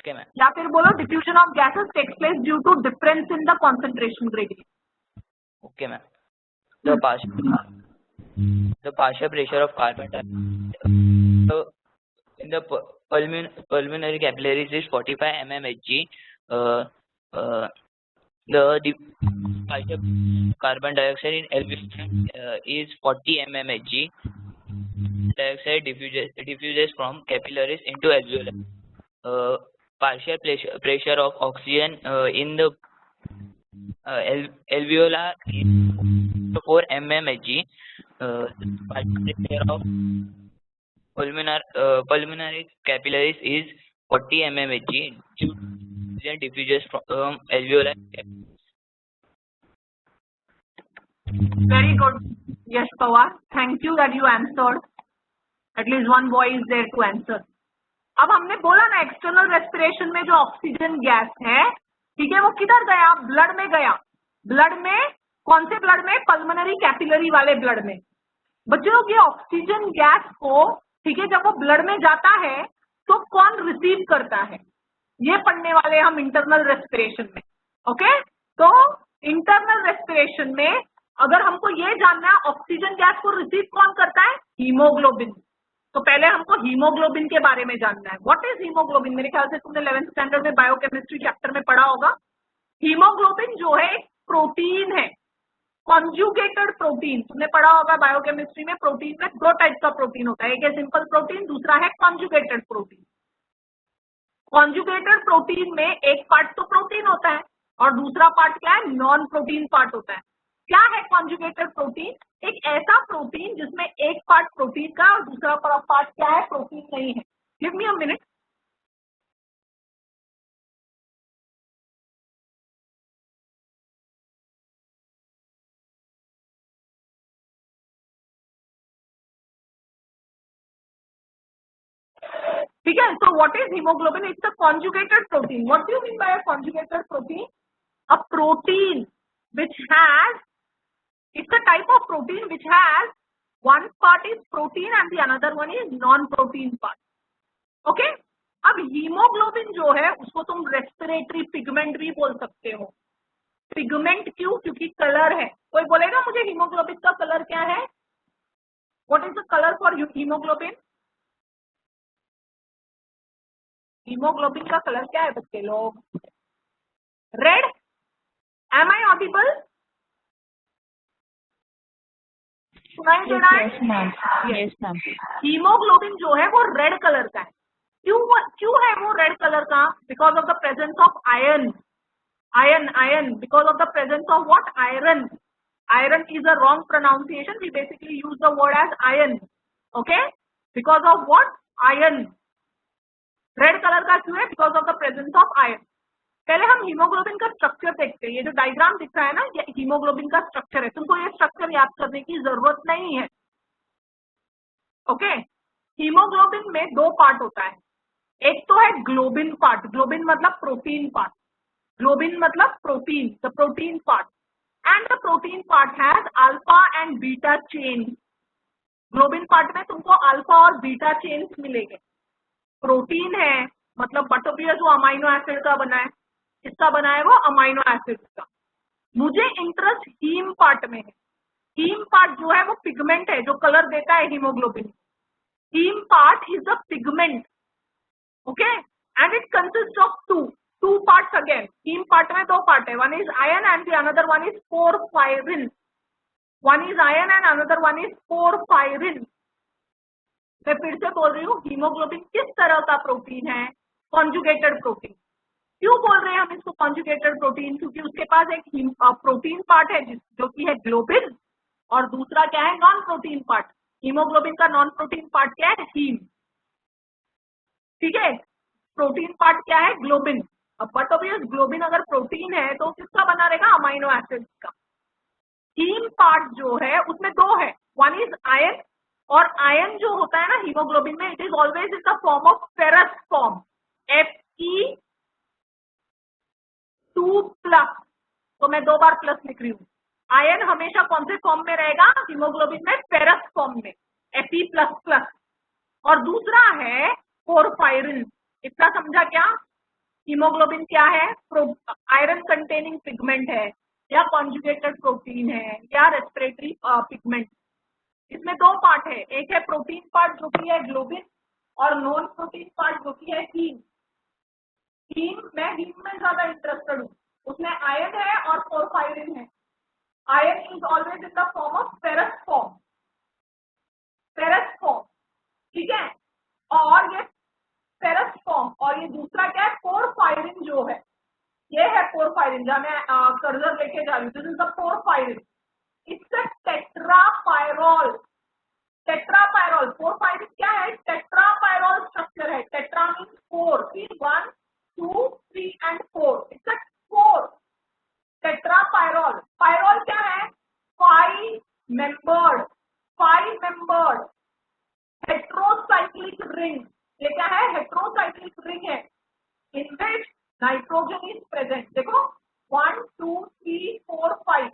Okay, ma'am. या फिर बोलो diffusion of gases takes place due to difference in the concentration gradient. Okay, ma'am. The partial pressure of carbon dioxide in the pulmonary capillaries is 45 mmHg. The partial carbon dioxide in alveoli is 40 mmHg. Dioxide diffuses from capillaries into alveoli. Partial pressure of oxygen in the alveolar is 4 mmHg. Partial pressure of pulmonary capillaries is 40 mmHg. Oxygen diffuses from alveolar. Very good, Yash Pawar. Thank you that you answered. At least one boy is there to answer. अब हमने बोला ना external respiration में जो oxygen gas है, ठीक है, वो किधर गया? ब्लड में गया. ब्लड में कौन से ब्लड में? पल्मोनरी कैपिलरी वाले ब्लड में. बच्चों ये ऑक्सीजन गैस को, ठीक है, जब वो ब्लड में जाता है तो कौन रिसीव करता है? ये पढ़ने वाले हम इंटरनल रेस्पिरेशन में. ओके, तो इंटरनल रेस्पिरेशन में अगर हमको ये जानना है ऑक्सीजन गैस को रिसीव कौन करता है? हीमोग्लोबिन. तो पहले हमको हीमोग्लोबिन के बारे में जानना है. What is haemoglobin? मेरे ख्याल से तुमने 11th स्टैंडर्ड में बायोकेमिस्ट्री चैप्टर में पढ़ा होगा. हीमोग्लोबिन जो है एक प्रोटीन है, कॉन्जुगेटेड प्रोटीन. तुमने पढ़ा होगा बायोकेमिस्ट्री में. प्रोटीन में दो टाइप का प्रोटीन होता है, एक है सिंपल प्रोटीन, दूसरा है कॉन्जुगेटेड प्रोटीन. कॉन्जुगेटेड प्रोटीन में एक पार्ट तो प्रोटीन होता है और दूसरा पार्ट क्या है? नॉन प्रोटीन पार्ट होता है. क्या है कॉन्जुगेटेड प्रोटीन? एक ऐसा प्रोटीन जिसमें एक पार्ट प्रोटीन का और दूसरा पार्ट क्या है? प्रोटीन नहीं है. Give me a minute. ठीक है, so what is hemoglobin? It's a conjugated protein. What do you mean by a conjugated protein? A protein which has, it's a type of protein which has one part is protein and the another one is non-protein part. Okay? अब haemoglobin जो है उसको तुम respiratory pigment भी बोल सकते हो. Pigment क्यों? क्योंकि कलर है. कोई बोलेगा मुझे हीमोग्लोबिन का कलर क्या है? What is the color for hemoglobin? Haemoglobin का कलर क्या है बच्चे लोग? रेड. Am I audible? सुनाई दे रहा है? Yes, ma'am. हीमोग्लोबिन जो है वो रेड कलर का है. क्यों है वो रेड कलर का? Because of the presence of iron. Iron because of the presence of what? Iron. Iron is a wrong pronunciation. We basically use the word as iron. Okay, because of what? Iron. Red colour का क्यों है? Because of the presence of iron. पहले हम haemoglobin का structure देखते हैं। ये जो डायग्राम दिख रहा है ना, ये हीमोग्लोबिन का स्ट्रक्चर है। तुमको ये स्ट्रक्चर याद करने की जरूरत नहीं है। ओके, हीमोग्लोबिन में दो पार्ट होता है। एक तो है ग्लोबिन पार्ट, ग्लोबिन मतलब प्रोटीन पार्ट, ग्लोबिन मतलब protein, the protein part, and the protein part has alpha and beta chain. Globin part में तुमको अल्फा और बीटा चेन्स मिलेंगे। प्रोटीन है मतलब बटोपिया जो अमाइनो एसिड का बना है, किसका बना है वो, अमाइनो एसिड का। मुझे इंटरेस्ट हीम पार्ट में है। हीम पार्ट जो है वो पिगमेंट है जो कलर देता है haemoglobin. Haem part is the pigment, okay, and it consist of two parts again. Haem part में दो पार्ट है, one is iron and the another one is porphyrin. One is iron and another one is porphyrin. मैं फिर से बोल रही हूँ, haemoglobin किस तरह का प्रोटीन है, कॉन्जुगेटेड प्रोटीन। क्यों बोल रहे हैं हम इसको कॉन्जुगेटेड प्रोटीन, क्योंकि उसके पास एक प्रोटीन पार्ट है जो कि है ग्लोबिन, और दूसरा क्या है, नॉन प्रोटीन पार्ट। हीमोग्लोबिन का नॉन प्रोटीन पार्ट क्या है, हीम, ठीक है। प्रोटीन पार्ट क्या है, ग्लोबिन। अब बट ऑब्वियस ग्लोबिन अगर प्रोटीन है तो किसका बना रहेगा, अमाइनो एसिड का। हीम पार्ट जो है उसमें दो है, वन इज आयन, और आयन जो होता है ना हीमोग्लोबिन में, it is always in the form of ferrous form, Fe2+। तो मैं दो बार प्लस लिख रही हूँ। आयन हमेशा कौन से फॉर्म में रहेगा, हीमोग्लोबिन में फेरस फॉर्म में, Fe++। और दूसरा है पोरफायरिन। इतना समझा क्या? हीमोग्लोबिन क्या है, आयरन कंटेनिंग पिगमेंट है, या कॉन्जुगेटेड प्रोटीन है, या रेस्पिरेटरी पिगमेंट। इसमें दो पार्ट है, एक है प्रोटीन पार्ट जो कि है ग्लोबिन, और नॉन प्रोटीन पार्ट जो कि है हीम। मैं हीम में ज्यादा इंटरेस्टेड हूँ, उसमें आयन है और पोरफायरिन है। Ion is always in the form of ferrous form, ठीक है। और ये फेरस फॉर्म, और ये दूसरा क्या है, पोरफायरिन जो है, ये है पोरफायरिन, जहां मैं कर्सर लेके जा रही हूँ, this is the porphyrin. It's a tetrapyrrole. Tetrapyrrole, porphyrin क्या है, टेट्रापायरोल स्ट्रक्चर है। Tetra means 4, 1 2 3 and 4, it's a 4 tetrapyrrole. Pyrrole क्या है, 5 मेंबर्ड हेट्रोसाइक्लिक रिंग। ये क्या है, हेट्रोसाइक्लिक रिंग है, इन विच नाइट्रोजन इज प्रेजेंट। देखो 1 2 3 4 5,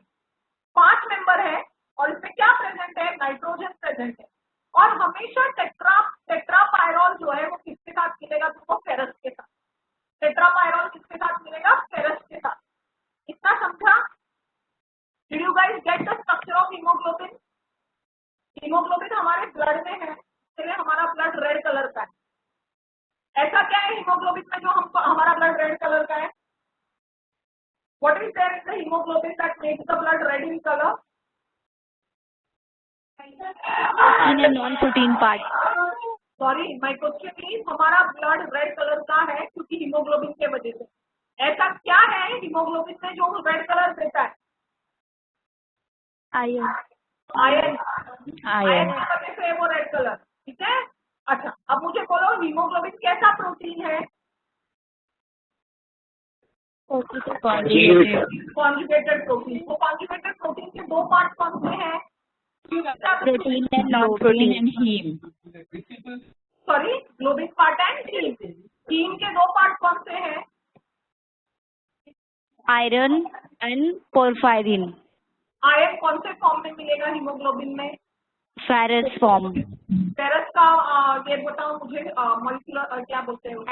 5 मेंबर है, और इसमें क्या प्रेजेंट है, नाइट्रोजन प्रेजेंट है। और हमेशा टेट्रापायरोल जो है वो किसके साथ मिलेगा तुमको, फेरस के साथ। टेट्रापायरोल किसके साथ मिलेगा, फेरस के साथ। इतना समझा? Did you guys get the structure of haemoglobin? Haemoglobin हमारे ब्लड में है, इसलिए हमारा ब्लड रेड कलर का है। ऐसा क्या है हीमोग्लोबिन में जो हमारा ब्लड रेड कलर का है? What is there in the haemoglobin that makes the blood red in colour? In a non-protein part. Sorry, my question is, हमारा ब्लड रेड कलर का है क्योंकि हीमोग्लोबिन के वजह से। ऐसा क्या है हीमोग्लोबिन में जो रेड कलर देता है? Iron. आयन की वजह से वो रेड कलर, ठीक है। अच्छा, अब मुझे बोलो हीमोग्लोबिन कैसा प्रोटीन है? Conjugated protein. तो कॉन्जुगेटेड प्रोटीन के दो पार्ट कौन से हैं? Protein and non-protein and heme. Sorry, globin part and haem. Haem के दो पार्ट कौन से हैं? Iron and porphyrin. आयन कौन से फॉर्म में मिलेगा हीमोग्लोबिन में? Ferrous form. फेरस का ये बताओ मुझे, मॉलिक्यूलर क्या बोलते हैं? Fe++.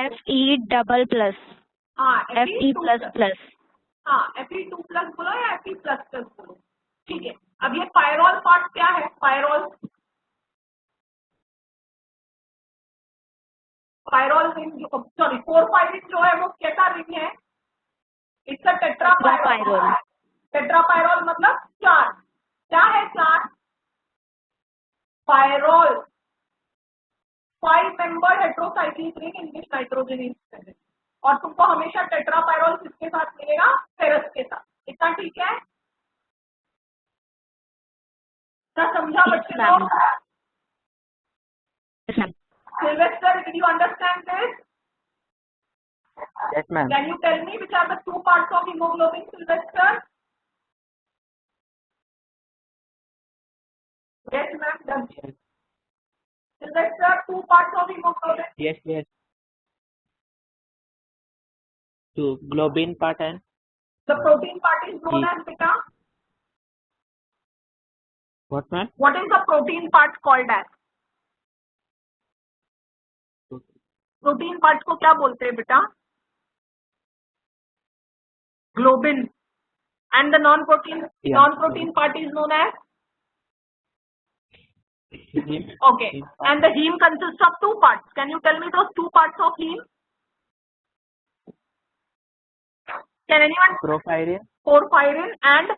हाँ, Fe++. हाँ, Fe2+ बोलो या Fe++ बोलो, ठीक है। अब ये पायरोल पार्ट क्या है, पायरोल रिंग, सॉरी पोरफायरिन जो है वो कैसा रिंग है? It's a tetrapyrrole. टेट्रापायरोल मतलब 4। क्या है 4? Pyrrole, 5 member heterocyclic ring in which nitrogen is present. और तुमको हमेशा टेट्रापायरोल किसके साथ मिलेगा, फेरस के साथ। इतना ठीक है? क्या समझा बच्चे लोग? Sylvester, did you understand this? Yes, ma'am. Can you tell me which are the two parts of hemoglobin, Sylvester? Yes, ma'am. Done. Yes. Sylvester, two parts of hemoglobin. Yes, yes. To globin part and The protein part is known as beta. what, ma'am? What is the protein part called as? Protein part को क्या बोलते हैं बेटा? Globin. And the non-protein part is known as? Heme. Okay. And the heme consists of two parts. Can you tell me those two parts of heme? Can anyone? Porphyrin. Porphyrin and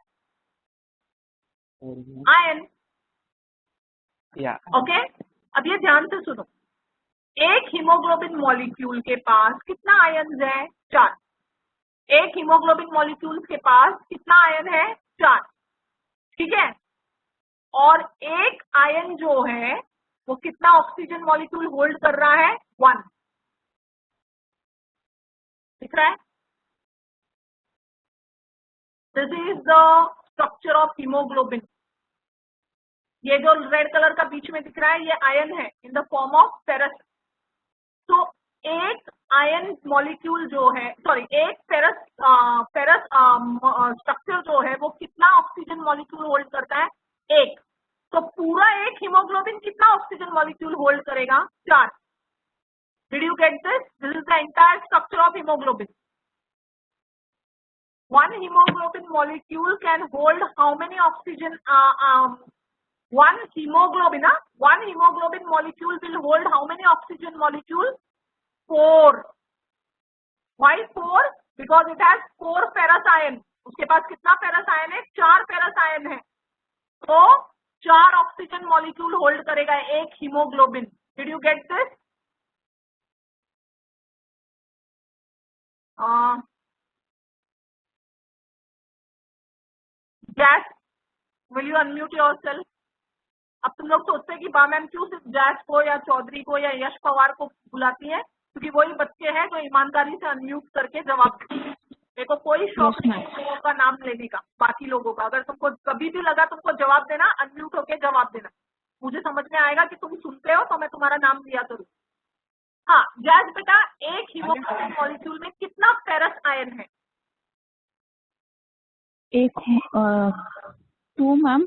iron. Yeah. Okay. अब ये ध्यान से सुनो. एक haemoglobin molecule के पास कितना ion है? 4. एक हीमोग्लोबिन मॉलिक्यूल के पास कितना आयन है? 4. ठीक है. और एक आयन जो है वो कितना ऑक्सीजन मॉलिक्यूल होल्ड कर रहा है? 1. दिख रहा है? This is the structure of haemoglobin. ये जो रेड कलर का बीच में दिख रहा है ये आयन है in the form of ferrous. तो एक आयन मॉलिक्यूल जो है, सॉरी, एक फेरस स्ट्रक्चर जो है वो कितना ऑक्सीजन मॉलिक्यूल होल्ड करता है? 1. तो पूरा एक हीमोग्लोबिन कितना ऑक्सीजन मॉलिक्यूल होल्ड करेगा? 4. Did you get this? This is the entire structure of haemoglobin. One hemoglobin molecule can hold how many oxygen? One hemoglobin molecule will hold how many oxygen molecules? 4. Why 4? Because it has 4 ferrous ion. उसके पास कितना ferrous ion है? 4 ferrous ion है. तो 4 oxygen molecule hold करेगा एक haemoglobin. Did you get this? Jazz, will you unmute yourself? अब तुम लोग सोचते हैं कि बा मैम क्यों सिर्फ जैस को या चौधरी को या यश पवार को बुलाती हैं, क्योंकि वही बच्चे हैं जो ईमानदारी से अनम्यूट करके जवाब देते हैं. देखो कोई शौक नहीं लोगों का नाम लेने का, बाकी लोगों का. अगर तुमको कभी भी लगा तुमको जवाब देना, अनम्यूट होके जवाब देना. मुझे समझ में आएगा कि तुम सुनते हो तो मैं तुम्हारा नाम लिया करूँ. हाँ जैस बेटा, एक हीमोग्लोबिन मॉलिक्यूल में कितना फेरस आयन है? एक 2 मैम.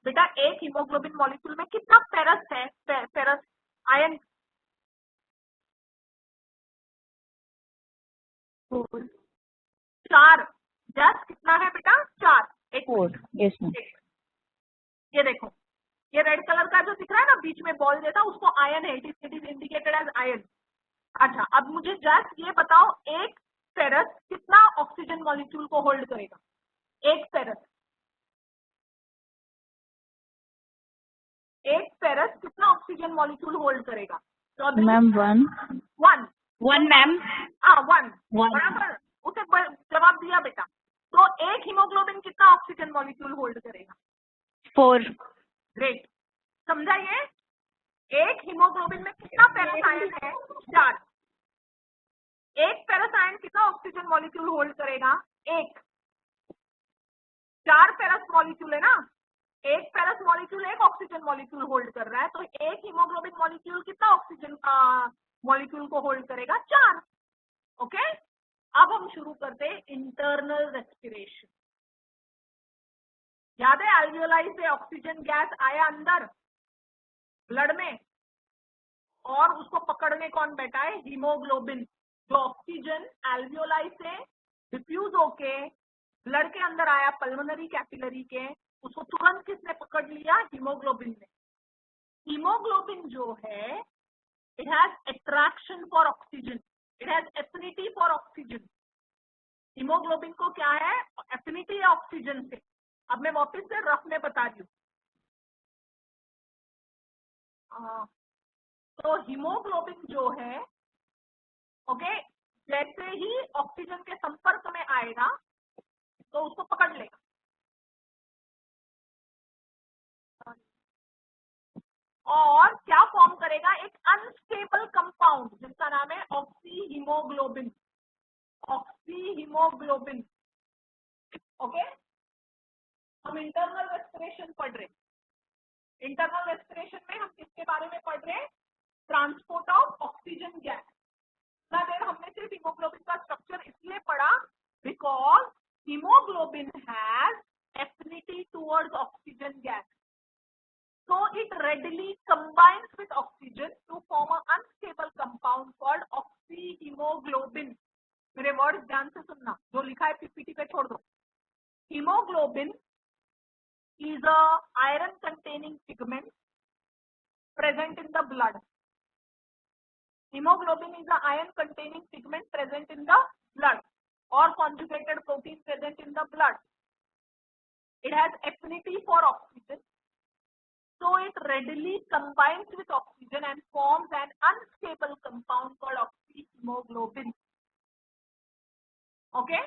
बेटा एक हीमोग्लोबिन मॉलिक्यूल में कितना फेरस है? Ferrous ion 4. जस्ट कितना है बेटा? 4. 4. Yes ma'am. ये देखो, ये रेड कलर का जो दिख रहा है ना बीच में बॉल जैसा, उसको आयन है. It is indicated as iron. अच्छा, अब मुझे जस्ट ये बताओ, एक फेरस कितना ऑक्सीजन मॉलिक्यूल को होल्ड करेगा? एक फेरस कितना ऑक्सीजन मॉलिक्यूल होल्ड करेगा? मैम 1. 1 मैम. 1. बराबर, उसे जवाब दिया बेटा. तो एक हीमोग्लोबिन कितना ऑक्सीजन मॉलिक्यूल होल्ड करेगा? 4. ग्रेट. समझा ये? एक हीमोग्लोबिन में कितना फेरस आयन है? 4. एक फेरस आयन कितना ऑक्सीजन मॉलिक्यूल होल्ड करेगा? 1. 4 फेरस मॉलिक्यूल है ना, एक फेरस मॉलिक्यूल एक ऑक्सीजन मॉलिक्यूल होल्ड कर रहा है, तो एक हीमोग्लोबिन मॉलिक्यूल कितना ऑक्सीजन मॉलिक्यूल को होल्ड करेगा? 4. ओके. अब हम शुरू करते हैं इंटरनल रेस्पिरेशन. याद है एल्वियोलाई से ऑक्सीजन गैस आया अंदर ब्लड में, और उसको पकड़ने कौन बैठा है? हीमोग्लोबिन. जो ऑक्सीजन एल्वियोलाई से डिफ्यूज होके ब्लड के अंदर आया पल्मोनरी कैपिलरी के, उसको तुरंत किसने पकड़ लिया? हीमोग्लोबिन ने. हीमोग्लोबिन जो है, it has attraction for oxygen, it has affinity for oxygen. Haemoglobin को क्या है? एफिनिटी है ऑक्सीजन से. अब मैं वापस से रफ में बता रही हूँ. तो हीमोग्लोबिन जो है, ओके, जैसे ही ऑक्सीजन के संपर्क में आएगा तो उसको पकड़ लेगा. और क्या फॉर्म करेगा? एक अनस्टेबल कंपाउंड जिसका नाम है oxyhaemoglobin. Transport of oxygen gas. इतना देर हमने सिर्फ हीमोग्लोबिन का स्ट्रक्चर इसलिए पढ़ा because haemoglobin has affinity towards oxygen gas, so it readily combines with oxygen to form an unstable compound called oxyhemoglobin। मेरे वर्ड्स ध्यान से सुनना, जो लिखा है पीपीटी पे छोड़ दो। Haemoglobin is a iron containing pigment present in the blood। hemoglobin is a iron containing pigment present in the blood or conjugated protein present in the blood। it has affinity for oxygen, so it readily combines with oxygen and forms an unstable compound called oxyhemoglobin। okay,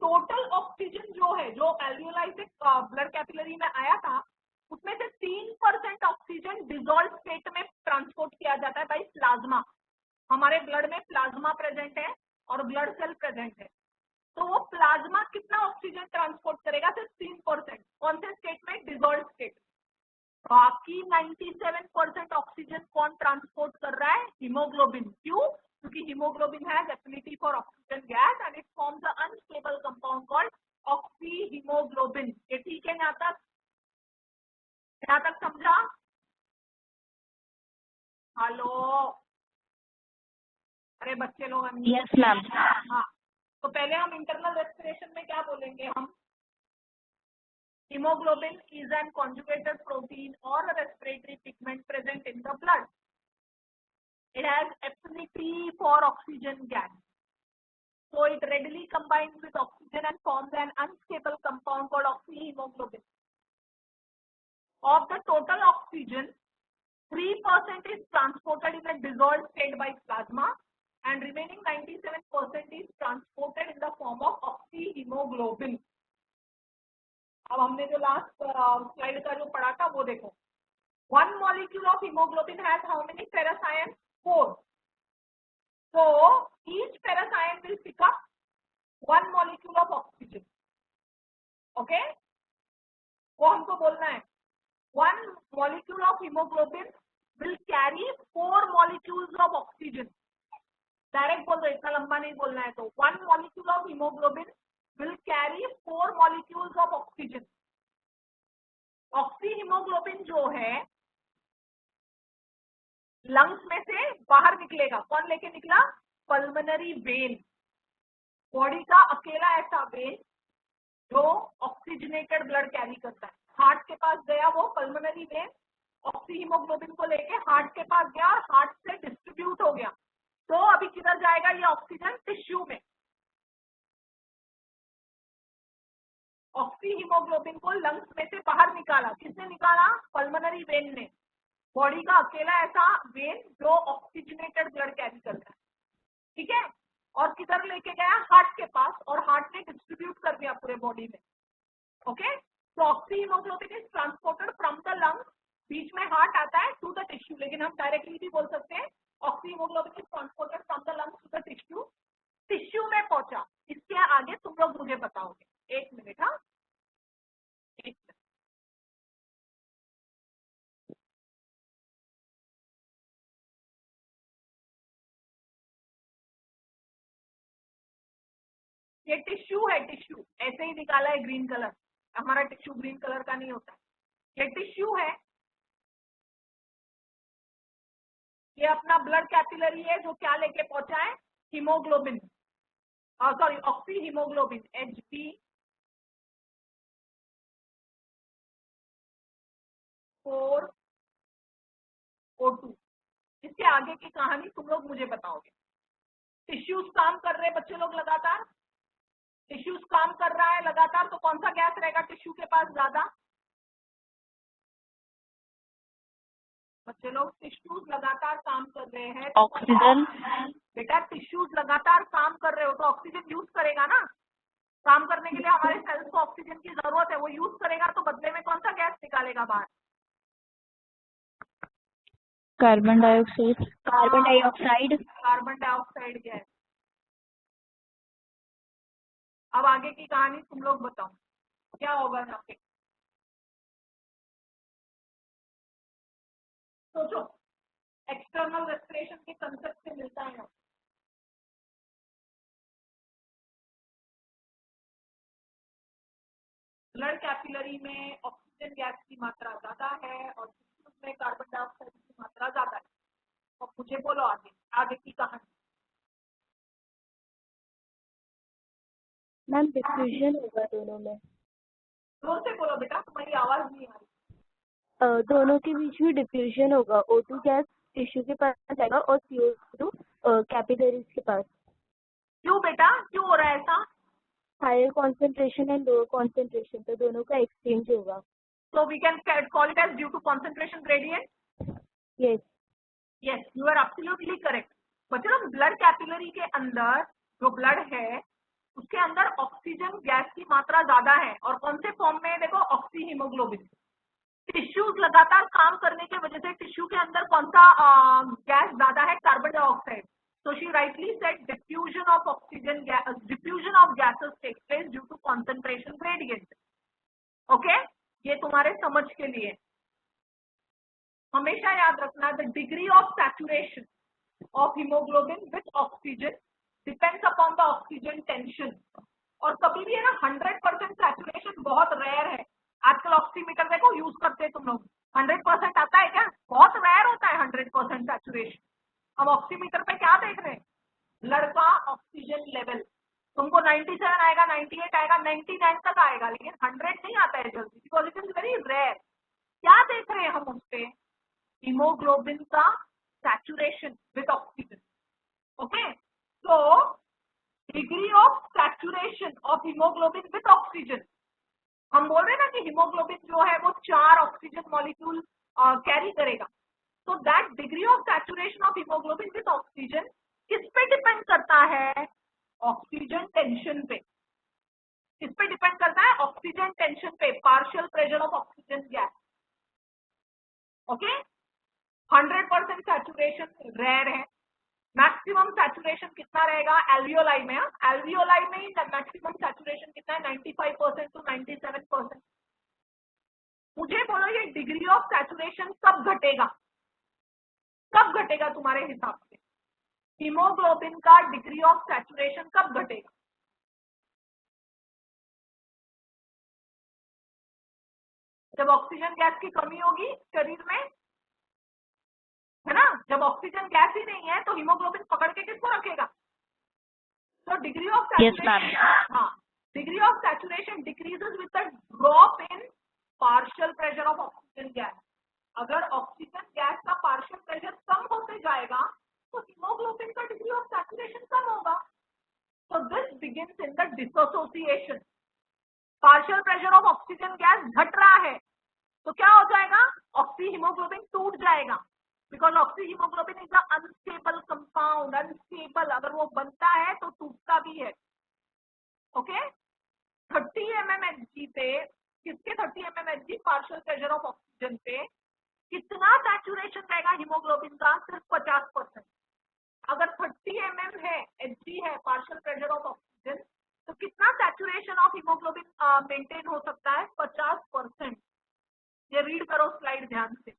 total oxygen जो है, जो alveoli से blood capillary में आया था, उसमें से 3% oxygen dissolve state में ट्रांसपोर्ट किया जाता है बाय प्लाज्मा। हमारे ब्लड में प्लाज्मा प्रेजेंट है और ब्लड सेल प्रेजेंट है, तो वो प्लाज्मा कितना ऑक्सीजन ट्रांसपोर्ट करेगा? सिर्फ 3%। कौन से स्टेट में? Dissolve state. बाकी 97% ऑक्सीजन कौन ट्रांसपोर्ट कर रहा है? हीमोग्लोबिन। क्यों? क्योंकि haemoglobin has affinity for oxygen gas and it forms a unstable compound called oxyhaemoglobin. ये ठीक है? यहाँ तक समझा? हेलो, अरे बच्चे लोग। Yes ma'am. हाँ, तो पहले हम इंटरनल रेस्पिरेशन में क्या बोलेंगे हम? hemoglobin is an conjugated protein or a respiratory pigment present in the blood। it has affinity for oxygen gas, so it readily combines with oxygen and forms an unstable compound called oxyhemoglobin। of the total oxygen, 3% is transported in a dissolved state by plasma and remaining 97% is transported in the form of oxyhemoglobin। अब हमने जो last slide का जो पढ़ा था वो देखो। 1 molecule of hemoglobin has how many ferrous ions? 4। so each ferrous ion will pick up 1 molecule of oxygen। okay, वो हमको बोलना है 1 molecule of hemoglobin will carry 4 molecules of oxygen। Direct बोल दो, इतना लंबा नहीं बोलना है। तो 1 molecule of hemoglobin will carry 4 molecules of oxygen। Oxyhaemoglobin जो है लंग्स में से बाहर निकलेगा। कौन लेके निकला? Pulmonary vein. बॉडी का अकेला ऐसा वेन जो ऑक्सीजनेटेड ब्लड कैरी करता है। हार्ट के पास गया वो पल्मोनरी वेन, ऑक्सीहीमोग्लोबिन को लेके हार्ट के पास गया और हार्ट से डिस्ट्रीब्यूट हो गया। तो अभी किधर जाएगा ये ऑक्सीजन? टिश्यू में। ऑक्सीहीमोग्लोबिन को लंग्स में से बाहर निकाला। किसने निकाला? पल्मोनरी वेन ने। बॉडी का अकेला ऐसा वेन जो ऑक्सीजनेटेड ब्लड कैरी करता है। ठीक है, और किधर लेके गया? हार्ट के पास, और हार्ट ने डिस्ट्रीब्यूट कर दिया पूरे बॉडी में। ओके, तो oxyhaemoglobin is transported from the lungs, बीच में हार्ट आता है, टू द टिश्यू। लेकिन हम डायरेक्टली भी बोल सकते हैं oxyhaemoglobin is transported from the lungs to the tissue. Tissue में पहुंचा। इसके आगे तुम लोग मुझे बताओगे। 1 मिनट। हाँ, 1 मिनट। ये टिश्यू है, टिश्यू ऐसे ही निकाला है ग्रीन कलर। हमारा टिश्यू ग्रीन कलर का नहीं होता। ये टिश्यू है, ये अपना ब्लड कैपिलरी है जो क्या लेके पहुंचा है? Haemoglobin, sorry oxyhaemoglobin Hb4O2। इसके आगे की कहानी तुम लोग मुझे बताओगे। टिश्यूज काम कर रहे बच्चे लोग लगातार, टिश्यूज काम कर रहा है लगातार, तो कौन सा गैस रहेगा टिश्यू के पास ज्यादा? बच्चे लोग, टिश्यूज लगातार काम कर रहे हैं, ऑक्सीजन। बेटा टिश्यूज लगातार काम कर रहे हो तो ऑक्सीजन यूज करेगा ना। काम करने के लिए हमारे सेल्स को ऑक्सीजन की जरूरत है, वो यूज करेगा, तो बदले में कौन सा गैस निकालेगा बाहर? Carbon dioxide. Carbon dioxide. Carbon dioxide gas. अब आगे की कहानी तुम लोग बताओ, क्या होगा यहाँ पे? सोचो, एक्सटर्नल रेस्पिरेशन के कंसेप्ट से मिलता है ना। ब्लड कैपिलरी में ऑक्सीजन गैस की मात्रा ज्यादा है और टिश्यूज में कार्बन डाइऑक्साइड की मात्रा ज्यादा है। और मुझे बोलो आगे आगे की कहानी। मैम डिफ्यूजन होगा दोनों में। जोर से बोलो बेटा, तुम्हारी आवाज नहीं आ रही। दोनों के बीच में डिफ्यूजन होगा। O2 गैस टिश्यू के पास जाएगा और CO2 कैपिलरीज के पास। क्यों बेटा, क्यों हो रहा है ऐसा? Higher concentration and lower concentration, तो दोनों का एक्सचेंज होगा। So we can call it as due to concentration gradient. Yes Yes, you are absolutely correct. मतलब ब्लड कैपिलरी के अंदर जो ब्लड है उसके अंदर ऑक्सीजन गैस की मात्रा ज्यादा है। और कौन से फॉर्म में? देखो, ऑक्सी हीमोग्लोबिन। टिश्यूज लगातार काम करने की वजह से टिश्यू के अंदर कौन सा गैस ज्यादा है? Carbon dioxide. So she rightly said diffusion of oxygen gas, diffusion of gases takes place due to concentration gradient. Okay? ये तुम्हारे समझ के लिए हमेशा याद रखना, the degree of saturation of haemoglobin with oxygen depends upon the oxygen tension. और कभी भी है ना 100% सैचुरेशन बहुत रेयर है। आजकल ऑक्सीमीटर देखो यूज करते हैं तुम लोग, 100% आता है क्या? बहुत रेयर होता है 100% सैचुरेशन। अब ऑक्सीमीटर पे क्या देख रहे हैं? ब्लड का ऑक्सीजन लेवल। तुमको 97 आएगा, 98 आएगा, 99 तक आएगा, लेकिन 100 नहीं आता है जल्दी, because it is very rare. क्या देख रहे हैं हम उस पे? हीमोग्लोबिन का सैचुरेशन विद ऑक्सीजन। ओके, तो degree of saturation of haemoglobin with oxygen, हम बोल रहे हैं ना कि हीमोग्लोबिन जो है वो 4 ऑक्सीजन मॉलिक्यूल कैरी करेगा। तो that degree of saturation of haemoglobin with oxygen किस पे डिपेंड करता है? ऑक्सीजन टेंशन पे। किस पे डिपेंड करता है? ऑक्सीजन टेंशन पे, partial pressure of oxygen gas. Okay, 100% saturation rare है। मैक्सिमम सैचुरेशन कितना रहेगा? एल्वियोलाई में, एल्वियोलाई में ही मैक्सिमम सैचुरेशन कितना है? 95% to 97%। मुझे बोलो ये डिग्री ऑफ सैचुरेशन कब घटेगा? कब घटेगा तुम्हारे हिसाब से? हीमोग्लोबिन का डिग्री ऑफ सैचुरेशन कब घटेगा? जब ऑक्सीजन गैस की कमी होगी शरीर में, है ना? जब ऑक्सीजन गैस ही नहीं है तो हीमोग्लोबिन पकड़ के किसको रखेगा? तो डिग्री ऑफ सैचुरेशन, हाँ, degree of saturation decreases with the drop in partial pressure of oxygen gas. अगर ऑक्सीजन गैस का पार्शियल प्रेशर कम होते जाएगा तो हीमोग्लोबिन का डिग्री ऑफ सैचुरेशन कम होगा। तो this begins in the dissociation. Partial pressure of oxygen gas घट रहा है तो क्या हो जाएगा? ऑक्सी हीमोग्लोबिन टूट जाएगा, because oxy haemoglobin is a unstable compound. Unstable, अगर वो बनता है तो टूटता भी है। ओके, 30 mmHg पे, किसके 30 mmHg? Partial pressure of oxygen पे कितना सैचुरेशन रहेगा हीमोग्लोबिन का? सिर्फ 50%। अगर 30 mm है, Hg है पार्शियल प्रेशर ऑफ ऑक्सीजन, तो कितना सैचुरेशन ऑफ हीमोग्लोबिन मेंटेन हो सकता है? 50%। ये रीड करो स्लाइड ध्यान से।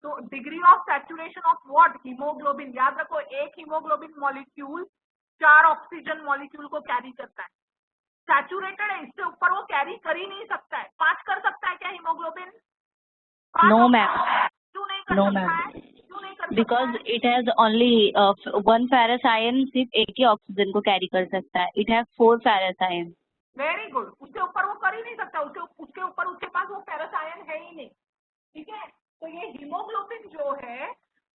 तो degree of saturation of what? Haemoglobin. याद रखो, एक हीमोग्लोबिन मॉलिक्यूल 4 ऑक्सीजन मॉलिक्यूल को कैरी करता है। सैचुरेटेड है, इससे ऊपर वो कैरी कर ही नहीं सकता है। 5 कर सकता है क्या हीमोग्लोबिन? No, ma'am. क्यों नहीं कर No, सकता ma'am. है? क्यों नहीं कर सकता Because है? it has only 1 ferrous ion, सिर्फ एक ही ऑक्सीजन को कैरी कर सकता है। It has 4 ferrous ion. Very good. उसके ऊपर वो कर ही नहीं सकता, उसके ऊपर उसके पास वो फेरस आयन है ही नहीं। ठीक है, तो ये हीमोग्लोबिन जो है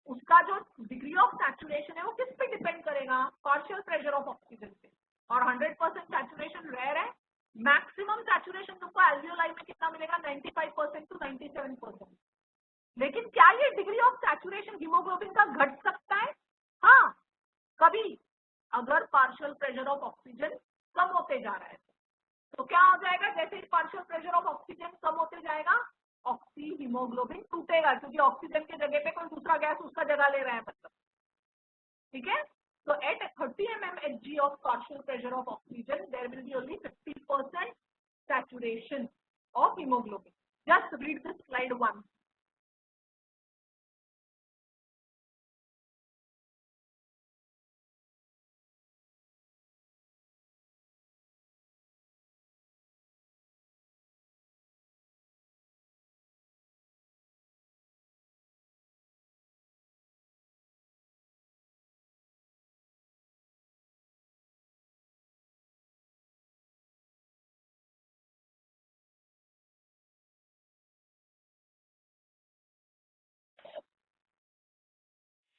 उसका जो डिग्री ऑफ सैचुरेशन है वो किस पे डिपेंड करेगा? पार्शियल प्रेशर ऑफ ऑक्सीजन पे। और 100% सैचुरेशन रेयर है। मैक्सिमम सैचुरेशन तुमको एल्वियोलाई में कितना मिलेगा? 95% to 97%। लेकिन क्या ये डिग्री ऑफ सैचुरेशन हीमोग्लोबिन का घट सकता है? हाँ, कभी, अगर पार्शियल प्रेशर ऑफ ऑक्सीजन कम होते जा रहा है तो क्या हो जाएगा? जैसे ही पार्शियल प्रेशर ऑफ ऑक्सीजन कम होते जाएगा, ऑक्सी हीमोग्लोबिन टूटेगा, क्योंकि ऑक्सीजन के जगह पे कोई दूसरा गैस उसका जगह ले रहा है, मतलब। ठीक है, तो eight 30 mmHg of partial pressure of oxygen there will be only 50% saturation of hemoglobin. Just read this slide once.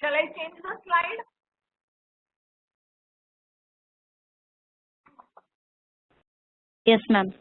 Shall I change the slide? Yes, ma'am.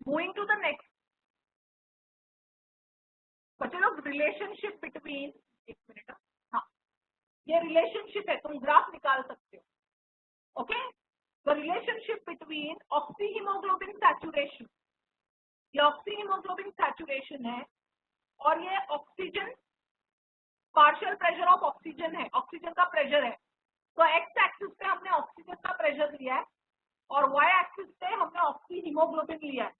Moving to the next. बच्चे लोग रिलेशनशिप बिटवीन, एक minute, हाँ, ये relationship है, तुम graph निकाल सकते हो. Okay, the relationship between oxyhaemoglobin saturation, ये ऑक्सीहीमोग्लोबिन सैचुरेशन है और ये oxygen, partial pressure of oxygen है, ऑक्सीजन का प्रेशर है. तो एक्स एक्सिस पे हमने ऑक्सीजन का प्रेशर लिया है और वाई एक्सिस पे हमने ऑक्सीहीमोग्लोबिन लिया है.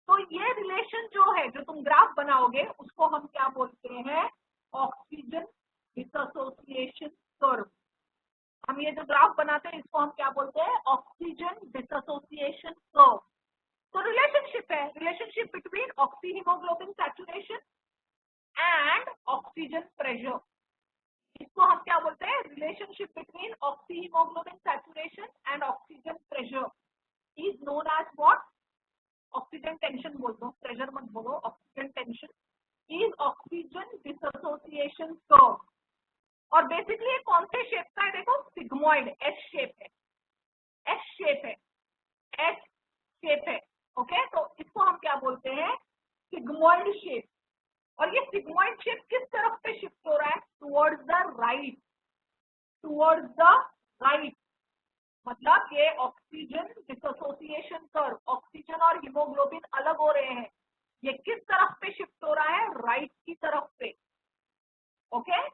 तो ये रिलेशन जो है, जो तुम ग्राफ बनाओगे, उसको हम क्या बोलते हैं? Oxygen dissociation curve. हम ये जो ग्राफ बनाते हैं इसको हम क्या बोलते हैं? Oxygen dissociation curve. तो रिलेशनशिप है, relationship between oxyhaemoglobin saturation and oxygen pressure. इसको हम क्या बोलते हैं? Relationship between oxyhaemoglobin saturation and oxygen pressure is known as what? Oxygen tension बोल दो, प्रेशर मत बोलो. Oxygen tension is oxygen dissociation curve. और बेसिकली ये कौन से शेप का है? देखो, सिग्मोइड, एस शेप है, एस शेप है, एस शेप है. ओके, तो इसको हम क्या बोलते हैं? Sigmoid shape. और ये सिग्मोइड शेप किस तरफ पे शिफ्ट हो रहा है? Towards the right, towards the right. मतलब ये ऑक्सीजन डिसोसिएशन कर्व, ऑक्सीजन और हीमोग्लोबिन अलग हो रहे हैं, ये किस तरफ पे शिफ्ट हो रहा है? राइट की तरफ पे. ओके,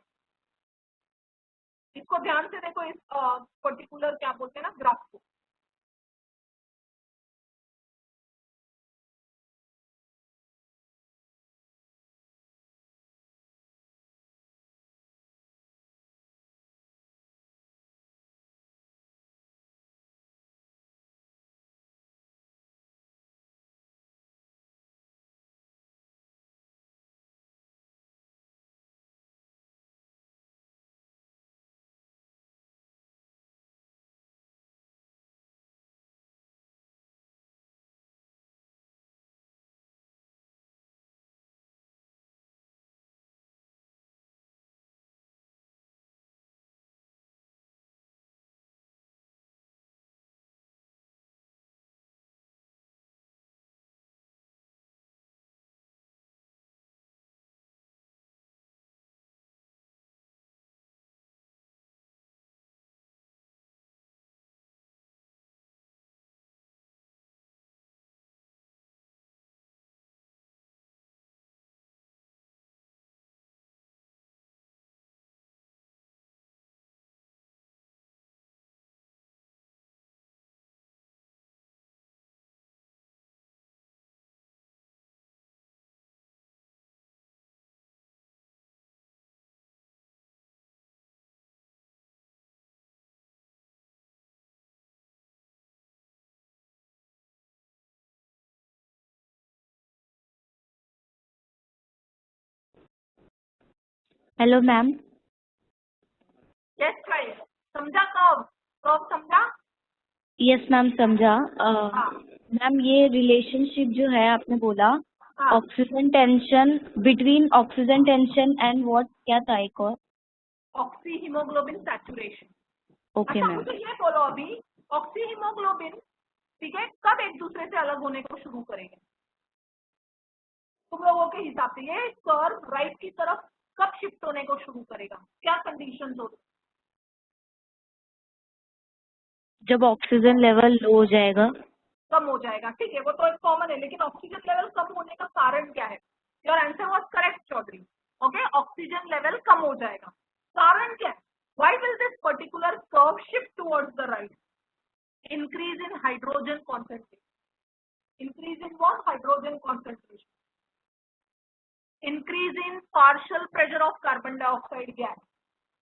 इसको ध्यान से देखो, इस पर्टिकुलर क्या बोलते हैं ना, ग्राफ को. Hello ma'am. यस गाइस, समझा? कर्व, कर्व समझा? यस मैम, समझा. हाँ. मैम, ये रिलेशनशिप जो है आपने बोला, हाँ. Oxygen tension, between oxygen tension and what, क्या था एक और? Oxyhaemoglobin saturation. ओके अच्छा, मैम. मुझे ये बोलो अभी, ऑक्सीहीमोग्लोबिन, ठीक है, कब एक दूसरे से अलग होने को शुरू करेंगे तुम लोगों के हिसाब से? ये कर्व राइट की तरफ कब शिफ्ट होने को शुरू करेगा? क्या कंडीशंस होती? जब ऑक्सीजन लेवल लो हो जाएगा. कम हो जाएगा, ठीक है, वो तो एक कॉमन है. लेकिन ऑक्सीजन लेवल कम होने का कारण क्या है? Your answer was correct Chaudhary. Okay, oxygen level कम हो जाएगा. कारण क्या है? Why will this particular curve shift towards the right? Increase in hydrogen concentration. Increase in what? Hydrogen concentration. Increase in partial pressure of carbon dioxide gas.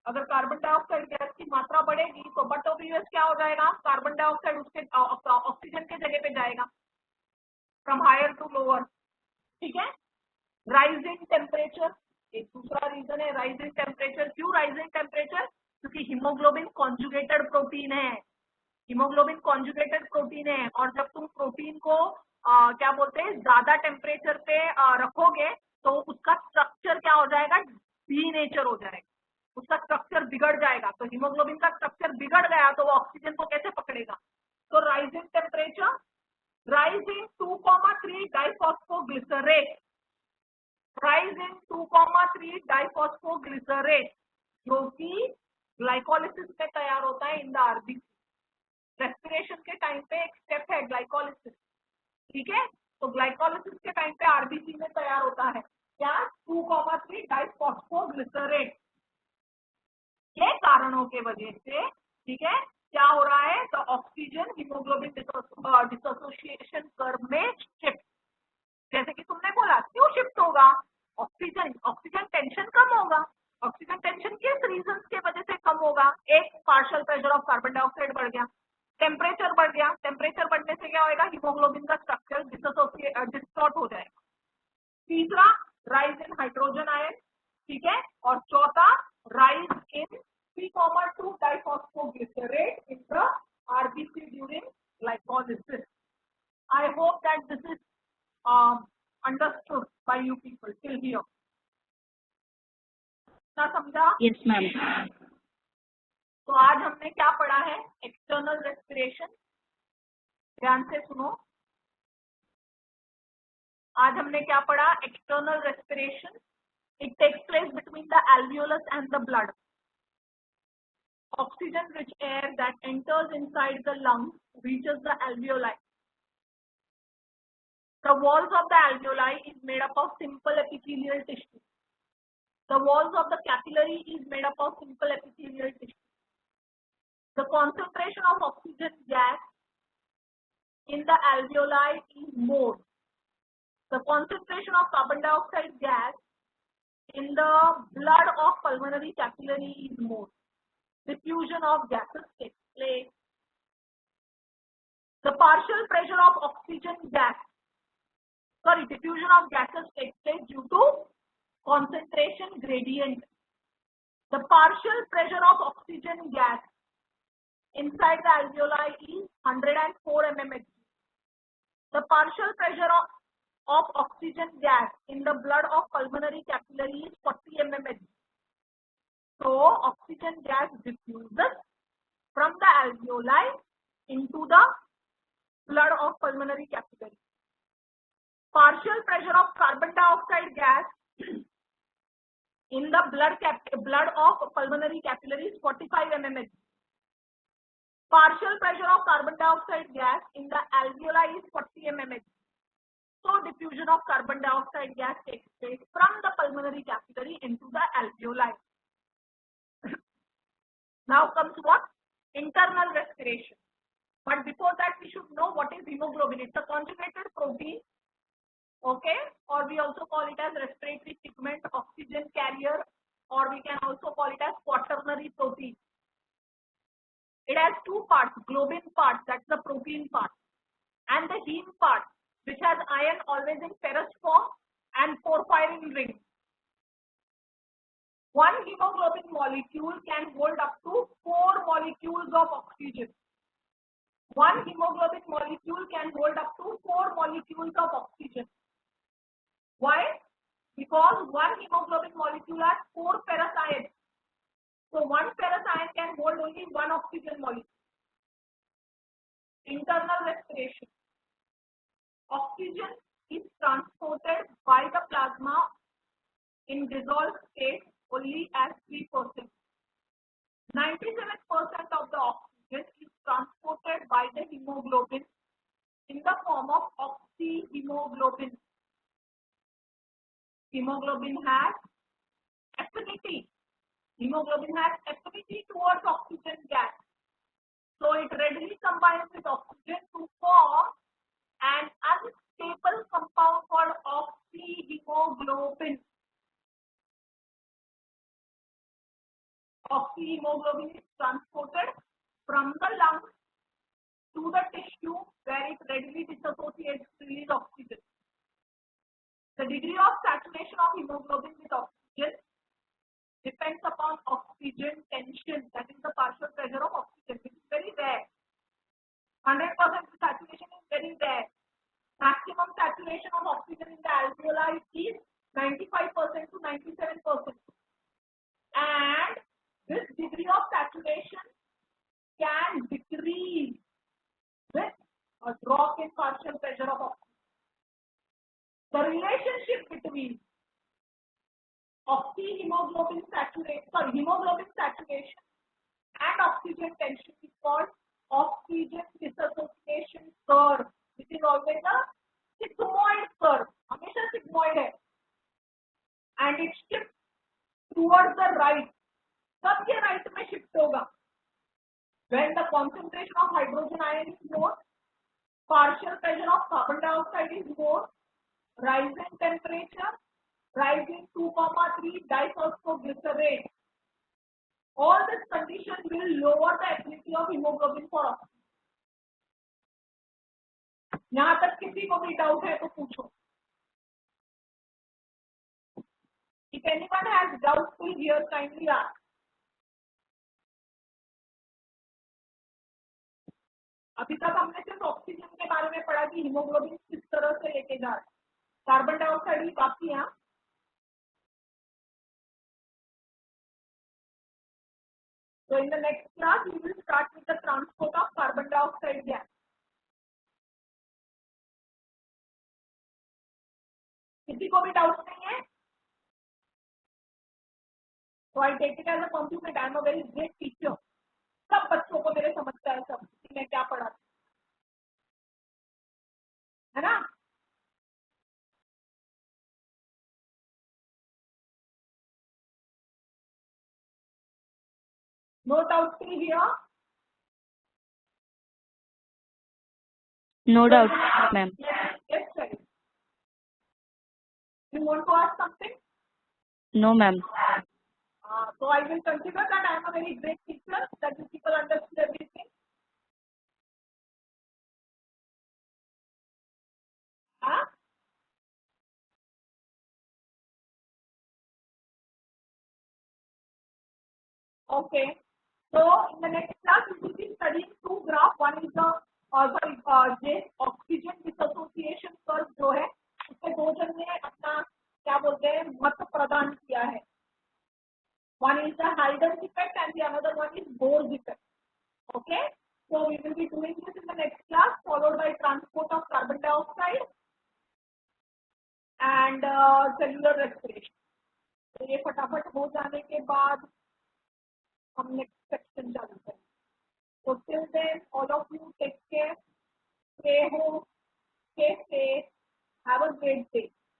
अगर carbon dioxide gas की मात्रा बढ़ेगी तो बट ऑफ यूएस क्या हो जाएगा, carbon dioxide उसके oxygen के जगह पे जाएगा, फ्रॉम हायर टू लोअर, ठीक है। राइजिंग टेम्परेचर एक दूसरा रीजन है, राइजिंग टेम्परेचर। क्यों राइजिंग टेम्परेचर? क्योंकि हीमोग्लोबिन कॉन्जुगेटेड प्रोटीन है, हीमोग्लोबिन कॉन्जुगेटेड प्रोटीन है, और जब तुम प्रोटीन को क्या बोलते हैं ज्यादा टेम्परेचर पे रखोगे तो उसका स्ट्रक्चर क्या हो जाएगा, डीनेचर हो जाएगा, उसका स्ट्रक्चर बिगड़ जाएगा। तो हीमोग्लोबिन का स्ट्रक्चर बिगड़ गया तो वो ऑक्सीजन को कैसे पकड़ेगा? तो राइजिंग टेम्परेचर, राइजिंग 2,3 डाइफॉस्फोग्लिसरेट, राइजिंग 2,3 डाइफॉस्फोग्लिसरेट जो कि ग्लाइकोलिसिस में तैयार होता है इन द आरबीसी। रेस्पिरेशन के टाइम पे एक स्टेप है ग्लाइकोलिसिस, ठीक है। तो ग्लाइकोलिसिस के टाइम पे आरबीसी में तैयार होता है क्या, 2,3 डाइफॉस्फोग्लिसरेट। ये कारणों के वजह से, ठीक है, क्या हो रहा है, तो ऑक्सीजन हीमोग्लोबिन डिसोसिएशन कर्व में शिफ्ट। जैसे कि तुमने बोला क्यों शिफ्ट होगा, ऑक्सीजन टेंशन कम होगा। ऑक्सीजन टेंशन किस रीजन के वजह से कम होगा? एक, partial pressure of carbon dioxide बढ़ गया, टेम्परेचर बढ़ गया, टेम्परेचर बढ़ने से क्या होगा, हीमोग्लोबिन का स्ट्रक्चर डिस्टॉर्ट हो जाएगा। तीसरा, राइज इन हाइड्रोजन आयन, ठीक है। और चौथा, rise in 3,2 diphosphoglycerate in the RBC during glycolysis. I hope that this is understood by you people till here. ना समझा? Yes, ma'am. तो आज हमने क्या पढ़ा है, एक्सटर्नल रेस्पिरेशन। ध्यान से सुनो, आज हमने क्या पढ़ा, external respiration. It takes place between the alveolus and the blood. Oxygen rich air that enters inside the lungs reaches the alveoli. The walls of the alveoli is made up of simple epithelial tissue. The walls of the capillary is made up of simple epithelial tissue. The concentration of oxygen gas in the alveoli is more. The concentration of carbon dioxide gas in the blood of pulmonary capillary is more. Diffusion of gases takes place. The partial pressure of oxygen gas, diffusion of gases takes place due to concentration gradient. The partial pressure of oxygen gas inside the alveoli is 104 mmHg. The partial pressure of oxygen gas in the blood of pulmonary capillary is 40 mmHg. So oxygen gas diffuses from the alveoli into the blood of pulmonary capillary. Partial pressure of carbon dioxide gas in the blood of pulmonary capillary is 45 mmHg. Partial pressure of carbon dioxide gas in the alveoli is 40 mmHg. So diffusion of carbon dioxide gas takes place from the pulmonary capillary into the alveoli. Now comes what? Internal respiration. But before that, we should know what is hemoglobin. It's a conjugated protein, okay, or we also call it as respiratory pigment, oxygen carrier, or we can also call it as quaternary protein. It has two parts, globin part, that's the protein part, and the heme part, which has iron always in ferrous form and porphyrin ring. One hemoglobin molecule can hold up to 4 molecules of oxygen. One hemoglobin molecule can hold up to 4 molecules of oxygen. Why? Because one hemoglobin molecule has 4 ferrous ions. So one ferrous ion can hold only one oxygen molecule. Internal respiration. Oxygen is transported by the plasma in dissolved state only as 3%. 97% of the oxygen is transported by the hemoglobin in the form of oxyhemoglobin. Hemoglobin has affinity. Hemoglobin has affinity towards oxygen gas. So it readily combines with oxygen to form an unstable compound called oxyhemoglobin. oxyhemoglobin is transported from the lung to the tissue where it readily dissociates to release oxygen. The degree of saturation of hemoglobin with oxygen depends upon oxygen tension, that is the partial pressure of oxygen, which is very rare. 100% saturation is very rare. Maximum saturation of oxygen in the alveoli is 95% to 97%. And this degree of saturation can decrease with a drop in partial pressure of oxygen. The relationship between hemoglobin saturation and oxygen tension is called oxygen dissociation curve. It is always a sigmoid curve. हमेशा sigmoid है. And it shifts towards the right. कब ये right में shift होगा? When the concentration of hydrogen ion is more, partial pressure of carbon dioxide is more, rising temperature, rising 2,3 diphosphoglycerate. All this condition will lower the affinity of hemoglobin for oxygen. यहाँ तक किसी को भी doubt है तो पूछो. If anyone has doubts, please here kindly ask. अभी तक हमने सिर्फ ऑक्सीजन के बारे में पढ़ा कि हीमोग्लोबिन किस तरह से लेके जा रहा है. कार्बन डाइऑक्साइड भी बाकी है. So in the next class we will start with the transport of carbon dioxide gas. किसी को भी डाउट नहीं है? So I take it as a compliment. I am a very great teacher. सब बच्चों को मेरे समझता है सब कि मैं क्या पढ़ाती है ना. No doubt here. No doubt, ma'am. Yes, sir. You want to ask something? No, ma'am. So I will consider that I am a very great teacher, that you people understood everything. Okay. So in the next class we will be studying two graphs. One is the oxygen dissociation curve जो है उसमें दो जन ने अपना क्या बोलते हैं मत प्रदान किया है. One is the Heiden's effect and the another one is Bohr's effect. Okay. So we will be doing this in the next class, followed by transport of carbon dioxide and cellular respiration. तो ये फटाफट हो जाने के बाद हम next section चालू करेंगे. So till then, all of you take care, stay home, stay safe, have a great day.